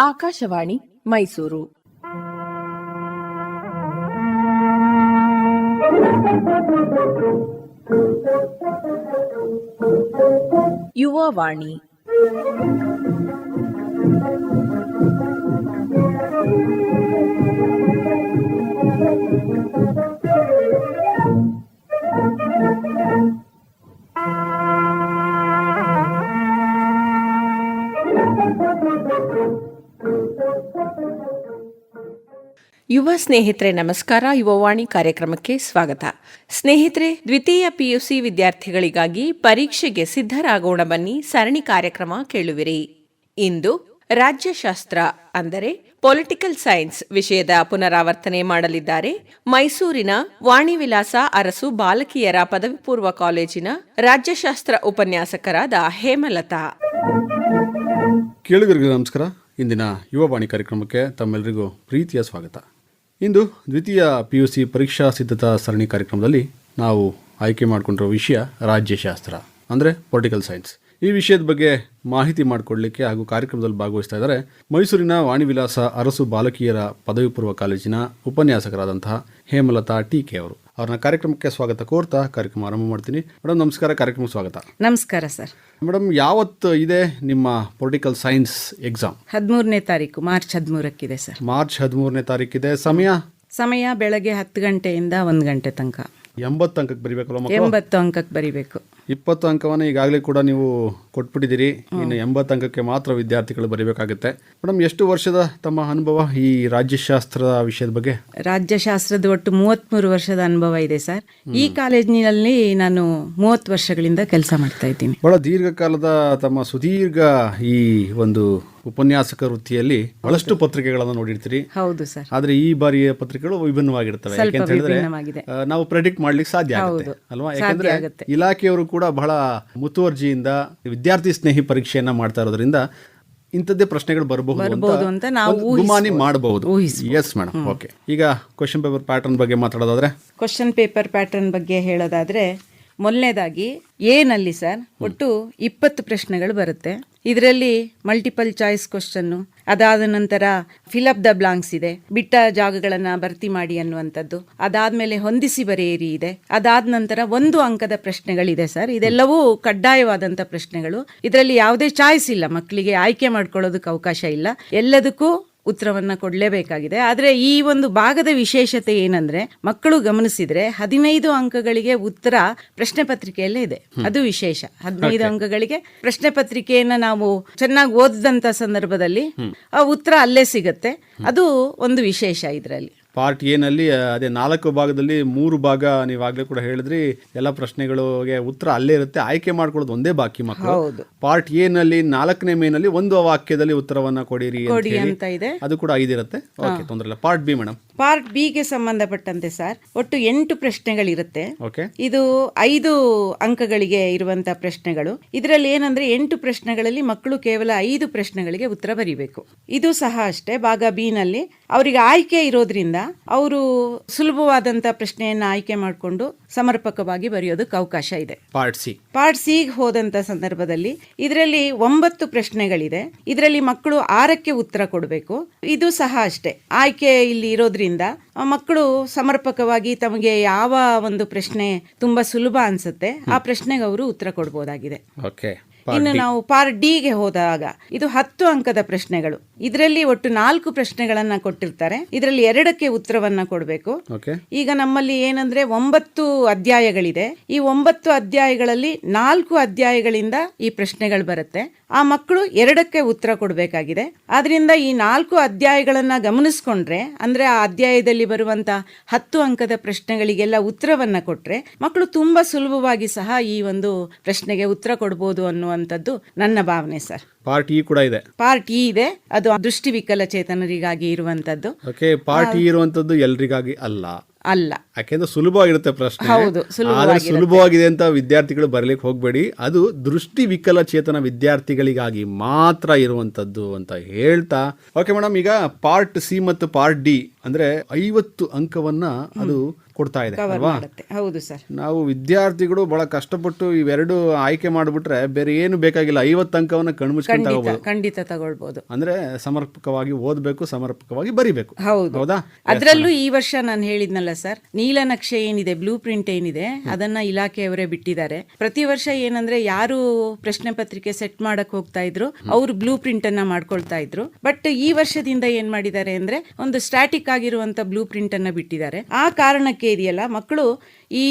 ಆಕಾಶವಾಣಿ ಮೈಸೂರು. ಯುವವಾಣಿ. ಯುವ ಸ್ನೇಹಿತರೆ ನಮಸ್ಕಾರ. ಯುವವಾಣಿ ಕಾರ್ಯಕ್ರಮಕ್ಕೆ ಸ್ವಾಗತ. ಸ್ನೇಹಿತರೆ, ದ್ವಿತೀಯ ಪಿಯುಸಿ ವಿದ್ಯಾರ್ಥಿಗಳಿಗಾಗಿ ಪರೀಕ್ಷೆಗೆ ಸಿದ್ಧರಾಗೋಣ ಬನ್ನಿ ಸರಣಿ ಕಾರ್ಯಕ್ರಮ ಕೇಳುವಿರಿ. ಇಂದು ರಾಜ್ಯಶಾಸ್ತ್ರ ಅಂದರೆ ಪೊಲಿಟಿಕಲ್ ಸೈನ್ಸ್ ವಿಷಯದ ಪುನರಾವರ್ತನೆ ಮಾಡಲಿದ್ದಾರೆ ಮೈಸೂರಿನ ವಾಣಿವಿಲಾಸ ಅರಸು ಬಾಲಕಿಯರ ಪದವಿ ಪೂರ್ವ ಕಾಲೇಜಿನ ರಾಜ್ಯಶಾಸ್ತ್ರ ಉಪನ್ಯಾಸಕರಾದ ಹೇಮಲತಾ. ಕೇಳುಗರಿಗೆ ನಮಸ್ಕಾರ. ಇಂದಿನ ಯುವವಾಣಿ ಕಾರ್ಯಕ್ರಮಕ್ಕೆ ತಮ್ಮೆಲ್ಲರಿಗೂ ಪ್ರೀತಿಯ ಸ್ವಾಗತ. ಇಂದು ದ್ವಿತೀಯ ಪಿಯುಸಿ ಪರೀಕ್ಷಾ ಸಿದ್ಧತಾ ಸರಣಿ ಕಾರ್ಯಕ್ರಮದಲ್ಲಿ ನಾವು ಆಯ್ಕೆ ಮಾಡಿಕೊಂಡಿರೋ ವಿಷಯ ರಾಜ್ಯಶಾಸ್ತ್ರ ಅಂದರೆ ಪೊಲಿಟಿಕಲ್ ಸೈನ್ಸ್. ಈ ವಿಷಯದ ಬಗ್ಗೆ ಮಾಹಿತಿ ಮಾಡಿಕೊಡ್ಲಿಕ್ಕೆ ಹಾಗೂ ಕಾರ್ಯಕ್ರಮದಲ್ಲಿ ಭಾಗವಹಿಸ್ತಾ ಇದ್ದಾರೆ ಮೈಸೂರಿನ ವಾಣಿವಿಲಾಸ ಅರಸು ಬಾಲಕಿಯರ ಪದವಿ ಪೂರ್ವ ಕಾಲೇಜಿನ ಉಪನ್ಯಾಸಕರಾದಂತಹ ಹೇಮಲತಾ ಟಿ.ಕೆ. ಅವರು. ಅವ್ರನ್ನ ಕಾರ್ಯಕ್ರಮಕ್ಕೆ ಸ್ವಾಗತ ಕೋರ್ತಾ ಕಾರ್ಯಕ್ರಮ ಆರಂಭ ಮಾಡ್ತೀನಿ. ಮೇಡಮ್ ನಮಸ್ಕಾರ, ಕಾರ್ಯಕ್ರಮಕ್ಕೆ ಸ್ವಾಗತ. ನಮಸ್ಕಾರ ಸರ್. ಮೇಡಮ್, ಯಾವತ್ತು ಇದೆ ನಿಮ್ಮ ಪೊಲಿಟಿಕಲ್ ಸೈನ್ಸ್ ಎಕ್ಸಾಮ್? 13ನೇ ತಾರೀಕು, ಮಾರ್ಚ್ 13ಕ್ಕಿದೆ ಸರ್. ಮಾರ್ಚ್ 13ನೇ ತಾರೀಕಿದೆ. ಸಮಯ ಬೆಳಗ್ಗೆ 10 ಗಂಟೆಯಿಂದ 1 ಗಂಟೆ ತನಕ. 80 ಅಂಕಕ್ಕೆ ಬರೀಬೇಕಲ್ಲ ಮಕ್ಕಳು? 80 ಅಂಕಕ್ಕೆ ಬರೀಬೇಕು. 20 ಅಂಕವನ್ನು ಈಗಾಗಲೇ ಕೂಡ ನೀವು ಕೊಟ್ಬಿಟ್ಟಿದ್ದೀರಿ. ಇನ್ನು 80 ಅಂಕಕ್ಕೆ ಮಾತ್ರ ವಿದ್ಯಾರ್ಥಿಗಳು ಬರೀಬೇಕಾಗುತ್ತೆ. ಮೇಡಮ್, ಎಷ್ಟು ವರ್ಷದ ತಮ್ಮ ಅನುಭವ ಈ ರಾಜ್ಯಶಾಸ್ತ್ರದ ವಿಷಯದ ಬಗ್ಗೆ? ರಾಜ್ಯಶಾಸ್ತ್ರದ ಒಟ್ಟು 33 ವರ್ಷದ ಅನುಭವ ಇದೆ ಸರ್. ಈ ಕಾಲೇಜಿನಲ್ಲಿ ನಾನು 30 ವರ್ಷಗಳಿಂದ ಕೆಲಸ ಮಾಡ್ತಾ ಇದ್ದೀನಿ. ಬಹಳ ದೀರ್ಘಕಾಲದ ತಮ್ಮ ಸುದೀರ್ಘ ಈ ಒಂದು ಉಪನ್ಯಾಸಕ ವೃತ್ತಿಯಲ್ಲಿ ಬಹಳಷ್ಟು ಪತ್ರಿಕೆಗಳನ್ನು ನೋಡಿರ್ತೀರಿ. ಹೌದು ಸರ್. ಆದ್ರೆ ಈ ಬಾರಿಯ ಪತ್ರಿಕೆಗಳು ವಿಭಿನ್ನವಾಗಿರ್ತವೆ. ಯಾಕೆಂತ ಹೇಳಿದ್ರೆ ನಾವು ಪ್ರೆಡಿಕ್ಟ್ ಮಾಡ್ಲಿಕ್ಕೆ ಸಾಧ್ಯ ಆಗುತ್ತೆ ಅಲ್ವಾ? ಯಾಕಂದ್ರೆ ಇಲಾಖೆಯವರು ಕೂಡ ಬಹಳ ಮುತುವರ್ಜಿಯಿಂದ ವಿದ್ಯಾರ್ಥಿ ಸ್ನೇಹಿ ಪರೀಕ್ಷೆಯನ್ನ ಮಾಡ್ತಾ ಇರೋದ್ರಿಂದ ಇಂಥದ್ದೇ ಪ್ರಶ್ನೆಗಳು ಬರಬಹುದು ಅಂತ ನಾವು ಗುಮಾನಿ ಮಾಡಬಹುದು. Yes madam. ಓಕೆ, ಈಗ ಕ್ವಶನ್ ಪೇಪರ್ ಪ್ಯಾಟರ್ನ್ ಬಗ್ಗೆ ಮಾತಾಡೋದಾದ್ರೆ, ಕ್ವಶನ್ ಪೇಪರ್ ಪ್ಯಾಟರ್ನ್ ಬಗ್ಗೆ ಹೇಳೋದಾದ್ರೆ, ಮೊದಲನೇದಾಗಿ ಏನಲ್ಲಿ ಸರ್ ಒಟ್ಟು 20 ಪ್ರಶ್ನೆಗಳು ಬರುತ್ತೆ. ಇದರಲ್ಲಿ ಮಲ್ಟಿಪಲ್ ಚಾಯ್ಸ್ ಕ್ವಶನ್ನು, ಅದಾದ ನಂತರ ಫಿಲಪ್ ದ ಬ್ಲಾಂಕ್ಸ್ ಇದೆ, ಬಿಟ್ಟ ಜಾಗಗಳನ್ನು ಭರ್ತಿ ಮಾಡಿ ಅನ್ನುವಂಥದ್ದು, ಅದಾದ್ಮೇಲೆ ಹೊಂದಿಸಿ ಬರೆಯಿರಿ ಇದೆ, ಅದಾದ ನಂತರ 1 ಅಂಕದ ಪ್ರಶ್ನೆಗಳಿದೆ ಸರ್. ಇದೆಲ್ಲವೂ ಕಡ್ಡಾಯವಾದಂಥ ಪ್ರಶ್ನೆಗಳು. ಇದರಲ್ಲಿ ಯಾವುದೇ ಚಾಯ್ಸ್ ಇಲ್ಲ, ಮಕ್ಕಳಿಗೆ ಆಯ್ಕೆ ಮಾಡ್ಕೊಳ್ಳೋದಕ್ಕೆ ಅವಕಾಶ ಇಲ್ಲ, ಎಲ್ಲದಕ್ಕೂ ಉತ್ತರವನ್ನ ಕೊಡಲೇಬೇಕಾಗಿದೆ. ಆದರೆ ಈ ಒಂದು ಭಾಗದ ವಿಶೇಷತೆ ಏನಂದ್ರೆ, ಮಕ್ಕಳು ಗಮನಿಸಿದ್ರೆ 15 ಅಂಕಗಳಿಗೆ ಉತ್ತರ ಪ್ರಶ್ನೆ ಪತ್ರಿಕೆಯಲ್ಲೇ ಇದೆ. ಅದು ವಿಶೇಷ. 15 ಅಂಕಗಳಿಗೆ ಪ್ರಶ್ನೆ ಪತ್ರಿಕೆಯನ್ನ ನಾವು ಚೆನ್ನಾಗಿ ಓದಿದಂತ ಸಂದರ್ಭದಲ್ಲಿ ಆ ಉತ್ತರ ಅಲ್ಲೇ ಸಿಗುತ್ತೆ. ಅದು ಒಂದು ವಿಶೇಷ ಇದರಲ್ಲಿ. ಪಾರ್ಟ್ ಎನಲ್ಲಿ ಅದೇ 4 ಭಾಗದಲ್ಲಿ 3 ಭಾಗ ನೀವಾಗಲೇ ಕೂಡ ಹೇಳಿದ್ರಿ, ಎಲ್ಲ ಪ್ರಶ್ನೆಗಳಿಗೆ ಉತ್ತರ ಅಲ್ಲೇ ಇರುತ್ತೆ, ಆಯ್ಕೆ ಮಾಡ್ಕೊಳ್ಳೋದು ಒಂದೇ ಬಾಕಿ ಮಕ್ಕಳು. ಪಾರ್ಟ್ ಎನಲ್ಲಿ 4ನೇ ಮೇನಲ್ಲಿ 1 ವಾಕ್ಯದಲ್ಲಿ ಉತ್ತರವನ್ನ ಕೊಡಿರಿ ಅಂತ ಇದೆ. ಅದು ಕೂಡ 5 ಇರುತ್ತೆ. ಓಕೆ, ತೊಂದರೆ ಇಲ್ಲ. Part B madam. Part B ಗೆ ಸಂಬಂಧಪಟ್ಟಂತೆ ಸರ್ ಒಟ್ಟು 8 ಪ್ರಶ್ನೆಗಳಿರುತ್ತೆ. ಇದು 5 ಅಂಕಗಳಿಗೆ ಇರುವಂತ ಪ್ರಶ್ನೆಗಳು. ಇದರಲ್ಲಿ ಏನಂದ್ರೆ 8 ಪ್ರಶ್ನೆಗಳಲ್ಲಿ ಮಕ್ಕಳು ಕೇವಲ 5 ಪ್ರಶ್ನೆಗಳಿಗೆ ಉತ್ತರ ಬರೀಬೇಕು. ಇದು ಸಹ ಅಷ್ಟೇ. ಭಾಗ ಬಿ ನಲ್ಲಿ ಅವರಿಗೆ ಆಯ್ಕೆ ಇರೋದ್ರಿಂದ ಅವರು ಸುಲಭವಾದಂತ ಪ್ರಶ್ನೆಯನ್ನ ಆಯ್ಕೆ ಮಾಡಿಕೊಂಡು ಸಮರ್ಪಕವಾಗಿ ಬರೆಯೋದಕ್ಕೆ ಅವಕಾಶ ಇದೆ. ಪಾರ್ಟ್ ಸಿ ಹೋದಂತ ಸಂದರ್ಭದಲ್ಲಿ ಇದರಲ್ಲಿ 9 ಪ್ರಶ್ನೆಗಳಿದೆ. ಇದರಲ್ಲಿ ಮಕ್ಕಳು 6ಕ್ಕೆ ಉತ್ತರ ಕೊಡಬೇಕು. ಇದು ಸಹ ಅಷ್ಟೇ. ಆಯ್ಕೆ ಇಲ್ಲಿ ಇರೋದ್ರಿಂದ ಮಕ್ಕಳು ಸಮರ್ಪಕವಾಗಿ ತಮಗೆ ಯಾವ ಒಂದು ಪ್ರಶ್ನೆ ತುಂಬಾ ಸುಲಭ ಅನ್ಸುತ್ತೆ ಆ ಪ್ರಶ್ನೆಗೆ ಅವರು ಉತ್ತರ ಕೊಡಬಹುದಾಗಿದೆ. ಇನ್ನು ನಾವು ಪಾರ್ಟ್ ಡಿ ಗೆ ಹೋದಾಗ ಇದು 10 ಅಂಕದ ಪ್ರಶ್ನೆಗಳು. ಇದರಲ್ಲಿ ಒಟ್ಟು 4 ಪ್ರಶ್ನೆಗಳನ್ನ ಕೊಟ್ಟಿರ್ತಾರೆ. ಇದರಲ್ಲಿ 2ಕ್ಕೆ ಉತ್ತರವನ್ನ ಕೊಡಬೇಕು. ಈಗ ನಮ್ಮಲ್ಲಿ ಏನಂದ್ರೆ 9 ಅಧ್ಯಾಯಗಳಿದೆ. ಈ 9 ಅಧ್ಯಾಯಗಳಲ್ಲಿ 4 ಅಧ್ಯಾಯಗಳಿಂದ ಈ ಪ್ರಶ್ನೆಗಳು ಬರುತ್ತೆ. ಆ ಮಕ್ಕಳು 2ಕ್ಕೆ ಉತ್ತರ ಕೊಡಬೇಕಾಗಿದೆ. ಆದ್ರಿಂದ ಈ 4 ಅಧ್ಯಾಯಗಳನ್ನ ಗಮನಿಸ್ಕೊಂಡ್ರೆ, ಅಂದ್ರೆ ಆ ಅಧ್ಯಾಯದಲ್ಲಿ ಬರುವಂತ 10 ಅಂಕದ ಪ್ರಶ್ನೆಗಳಿಗೆಲ್ಲ ಉತ್ತರವನ್ನ ಕೊಟ್ರೆ ಮಕ್ಕಳು ತುಂಬಾ ಸುಲಭವಾಗಿ ಸಹ ಈ ಒಂದು ಪ್ರಶ್ನೆಗೆ ಉತ್ತರ ಕೊಡಬಹುದು ಅನ್ನುವಂಥದ್ದು ನನ್ನ ಭಾವನೆ ಸರ್. ಪಾರ್ಟ್ ಇ ಕೂಡ ಇದೆ. ಪಾರ್ಟ್ ಇ ಇದೆ, ಅದು ದೃಷ್ಟಿ ವಿಕಲಚೇತನರಿಗಾಗಿ ಇರುವಂತದ್ದು. ಪಾರ್ಟ್ ಇ ಇರುವಂತದ್ದು ಎಲ್ರಿಗಾಗಿ ಅಲ್ಲ. ಯಾಕೆಂದ್ರೆ ಸುಲಭವಾಗಿರುತ್ತೆ ಪ್ರಶ್ನೆ. ಸುಲಭವಾಗಿದೆ ಅಂತ ವಿದ್ಯಾರ್ಥಿಗಳು ಬರ್ಲಿಕ್ಕೆ ಹೋಗ್ಬೇಡಿ. ಅದು ದೃಷ್ಟಿ ವಿಕಲಚೇತನ ವಿದ್ಯಾರ್ಥಿಗಳಿಗಾಗಿ ಮಾತ್ರ ಇರುವಂತದ್ದು ಅಂತ ಹೇಳ್ತಾ, ಓಕೆ ಮೇಡಮ್, ಈಗ ಪಾರ್ಟ್ ಸಿ ಮತ್ತು ಪಾರ್ಟ್ ಡಿ ಅಂದ್ರೆ 50 ಅಂಕವನ್ನ ಅದು ಕೊಡ್ತಾ ಇದೆ ಕವರ್ ಅಲ್ವಾ? ಮಾಡುತ್ತೆ. ಹೌದು ಸರ್. ನಾವು ವಿದ್ಯಾರ್ಥಿಗಳು ಬಹಳ ಕಷ್ಟಪಟ್ಟು ಇವೆರಡು ಆಯ್ಕೆ ಮಾಡಿಬಿಟ್ರೆ ಬೇರೆ ಏನು ಬೇಕಾಗಿಲ್ಲ, 50 ಅಂಕವನ್ನು ಕಣ್ಮುಚ್ಕೊಂಡು ತಗೋಬಹುದು. ಖಂಡಿತ ತಗೊಳ್ಬಹುದು. ಅಂದ್ರೆ ಸಮರ್ಪಕವಾಗಿ ಓದಬೇಕು, ಸಮರ್ಪಕವಾಗಿ ಬರಿಬೇಕು. ಹೌದಾ? ಅದರಲ್ಲೂ ಈ ವರ್ಷ ನಾನು ಹೇಳಿದ್ನಲ್ಲ ಸರ್, ನೀಲನಕ್ಷೆ ಏನಿದೆ, ಬ್ಲೂ ಪ್ರಿಂಟ್ ಏನಿದೆ, ಅದನ್ನ ಇಲಾಖೆಯವರೇ ಬಿಟ್ಟಿದ್ದಾರೆ. ಪ್ರತಿ ವರ್ಷ ಏನಂದ್ರೆ ಯಾರು ಪ್ರಶ್ನೆ ಪತ್ರಿಕೆ ಸೆಟ್ ಮಾಡಕ್ ಹೋಗ್ತಾ ಇದ್ರು ಅವರು ಬ್ಲೂ ಪ್ರಿಂಟ್ ಅನ್ನ ಮಾಡ್ಕೊಳ್ತಾ ಇದ್ರು. ಬಟ್ ಈ ವರ್ಷದಿಂದ ಏನ್ ಮಾಡಿದ್ದಾರೆ ಅಂದ್ರೆ ಒಂದು ಸ್ಟ್ಯಾಟಿಕ್ ಆಗಿರುವಂತ ಬ್ಲೂ ಪ್ರಿಂಟ್ ಅನ್ನ ಬಿಟ್ಟಿದ್ದಾರೆ. ಆ ಕಾರಣಕ್ಕೆ ಇದೆಯಲ್ಲ, ಮಕ್ಕಳು ಈ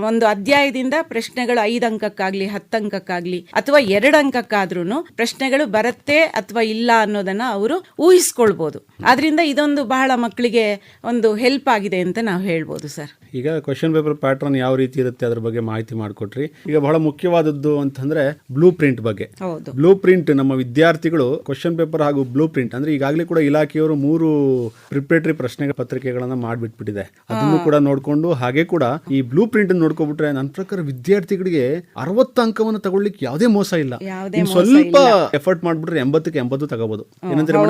ಒಂದು ಅಧ್ಯಾಯದಿಂದ ಪ್ರಶ್ನೆಗಳು 5 ಅಂಕಕ್ಕಾಗ್ಲಿ 10 ಅಂಕಕ್ಕಾಗ್ಲಿ ಅಥವಾ 2 ಅಂಕಕ್ಕಾದ್ರೂ ಪ್ರಶ್ನೆಗಳು ಬರುತ್ತೆ ಅಥವಾ ಇಲ್ಲ ಅನ್ನೋದನ್ನ ಅವರು ಊಹಿಸ್ಕೊಳ್ಬಹುದು. ಆದ್ರಿಂದ ಇದೊಂದು ಬಹಳ ಮಕ್ಕಳಿಗೆ ಒಂದು ಹೆಲ್ಪ್ ಆಗಿದೆ ಅಂತ ನಾವು ಹೇಳ್ಬೋದು ಸರ್. ಈಗ ಕ್ವಶನ್ ಪೇಪರ್ ಪ್ಯಾಟರ್ನ್ ಯಾವ ರೀತಿ ಇರುತ್ತೆ ಅದ್ರ ಬಗ್ಗೆ ಮಾಹಿತಿ ಮಾಡಿಕೊಟ್ರಿ. ಈಗ ಬಹಳ ಮುಖ್ಯವಾದದ್ದು ಅಂತಂದ್ರೆ ಬ್ಲೂ ಪ್ರಿಂಟ್ ಬಗ್ಗೆ. ಬ್ಲೂ ಪ್ರಿಂಟ್ ನಮ್ಮ ವಿದ್ಯಾರ್ಥಿಗಳು ಕ್ವಶನ್ ಪೇಪರ್ ಹಾಗೂ ಬ್ಲೂ ಪ್ರಿಂಟ್ ಅಂದ್ರೆ ಈಗಾಗಲೇ ಕೂಡ ಇಲಾಖೆಯವರು 3 ಪ್ರಿಪರೇಟರಿ ಪ್ರಶ್ನೆ ಪತ್ರಿಕೆಗಳನ್ನ ಮಾಡಿಬಿಟ್ಬಿಟ್ಟಿದೆ. ಅದನ್ನು ಕೂಡ ನೋಡ್ಕೊಂಡು ಹಾಗೆ ಕೂಡ ಈ ಬ್ಲೂ ಪ್ರಿಂಟ್ ನೋಡ್ಕೊಬಿಟ್ರೆ ನನ್ನ ಪ್ರಕಾರ ವಿದ್ಯಾರ್ಥಿಗಳಿಗೆ 60 ಅಂಕವನ್ನು ತಗೊಳ್ಳಿಕ್ಕೆ ಯಾವುದೇ ಮೋಸ ಇಲ್ಲ. ಸ್ವಲ್ಪ ಎಫರ್ಟ್ ಮಾಡ್ಬಿಟ್ರೆ 80ಕ್ಕೆ 80 ತಗೋಬಹುದು.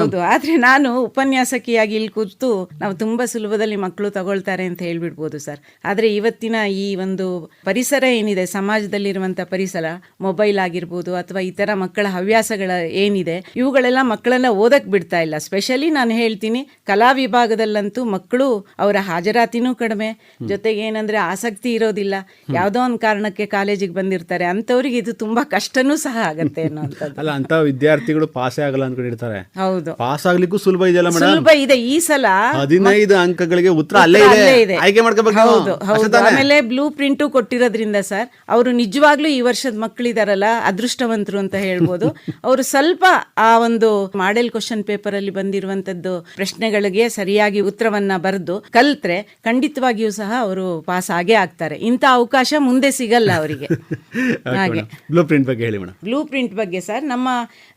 ಹೌದು. ಆದ್ರೆ ನಾನು ಉಪನ್ಯಾಸಕಿಯಾಗಿ ಇಲ್ಲಿ ಕೂತು ನಾವು ತುಂಬಾ ಸುಲಭದಲ್ಲಿ ಮಕ್ಕಳು ತಗೊಳ್ತಾರೆ ಅಂತ ಹೇಳ್ಬಿಡ್ಬೋದು ಸರ್. ಆದ್ರೆ ಇವತ್ತಿನ ಈ ಒಂದು ಪರಿಸರ ಏನಿದೆ, ಸಮಾಜದಲ್ಲಿರುವಂತ ಪರಿಸರ, ಮೊಬೈಲ್ ಆಗಿರ್ಬೋದು ಅಥವಾ ಇತರ ಮಕ್ಕಳ ಹವ್ಯಾಸಗಳ ಏನಿದೆ, ಇವುಗಳೆಲ್ಲ ಮಕ್ಕಳನ್ನ ಓದಕ್ ಬಿಡ್ತಾ ಇಲ್ಲ. ಸ್ಪೆಷಲಿ ನಾನು ಹೇಳ್ತೀನಿ, ಕಲಾ ವಿಭಾಗದಲ್ಲಂತೂ ಮಕ್ಕಳು ಅವರ ಹಾಜರಾತಿನೂ ಕಡಿಮೆ, ಜೊತೆಗೆ ಏನಂದ್ರೆ ಆಸಕ್ತಿ ಇರೋದಿಲ್ಲ. ಯಾವುದೋ ಒಂದು ಕಾರಣಕ್ಕೆ ಕಾಲೇಜಿಗೆ ಬಂದಿರ್ತಾರೆ, ಅಂತವ್ರಿಗೆ ಇದು ತುಂಬಾ ಕಷ್ಟನೂ ಸಹ ಆಗತ್ತೆ ಅನ್ನೋಂಥದ್ದು. ಅಲ್ಲ, ಅಂತ ವಿದ್ಯಾರ್ಥಿಗಳು ಪಾಸೇ ಆಗಲ್ಲ ಅನ್ಕೊಂಡಿರ್ತಾರೆ. ಹೌದು, ಪಾಸ್ ಆಗ್ಲಿಕ್ಕೂ ಸುಲಭ ಇದೆಯಲ್ಲ ಮೇಡಮ್? ಸುಲಭ ಇದೆ. ಈ ಸಲ 15 ಅಂಕಗಳಿಗೆ ಉತ್ತರ ಅಲ್ಲೇ ಇದೆ, ಆಯ್ಕೆ ಮಾಡ್ಕೋಬೇಕು. ಹೌದು ಹೌದು. ಆಮೇಲೆ ಬ್ಲೂ ಪ್ರಿಂಟು ಕೊಟ್ಟಿರೋದ್ರಿಂದ ಸರ್, ಅವರು ನಿಜವಾಗ್ಲೂ ಈ ವರ್ಷದ ಮಕ್ಕಳಿದಾರಲ್ಲ ಅದೃಷ್ಟವಂತರು ಅಂತ ಹೇಳ್ಬೋದು. ಅವರು ಸ್ವಲ್ಪ ಆ ಒಂದು ಮಾಡೆಲ್ ಕ್ವಶನ್ ಪೇಪರ್ ಅಲ್ಲಿ ಬಂದಿರುವಂತದ್ದು ಪ್ರಶ್ನೆಗಳಿಗೆ ಸರಿಯಾಗಿ ಉತ್ತರವನ್ನ ಬರೆದು ಕಲ್ತ್ರೆ ಖಂಡಿತವಾಗಿಯೂ ಸಹ ಅವರು ಪಾಸ್ ಆಗೇ ಆಗ್ತಾರೆ. ಇಂಥ ಅವಕಾಶ ಮುಂದೆ ಸಿಗಲ್ಲ ಅವರಿಗೆ. ಹಾಗೆ ಬ್ಲೂ ಪ್ರಿಂಟ್ ಬಗ್ಗೆ ಹೇಳಿ ಮೇಡಮ್. ಬ್ಲೂ ಪ್ರಿಂಟ್ ಬಗ್ಗೆ ಸರ್, ನಮ್ಮ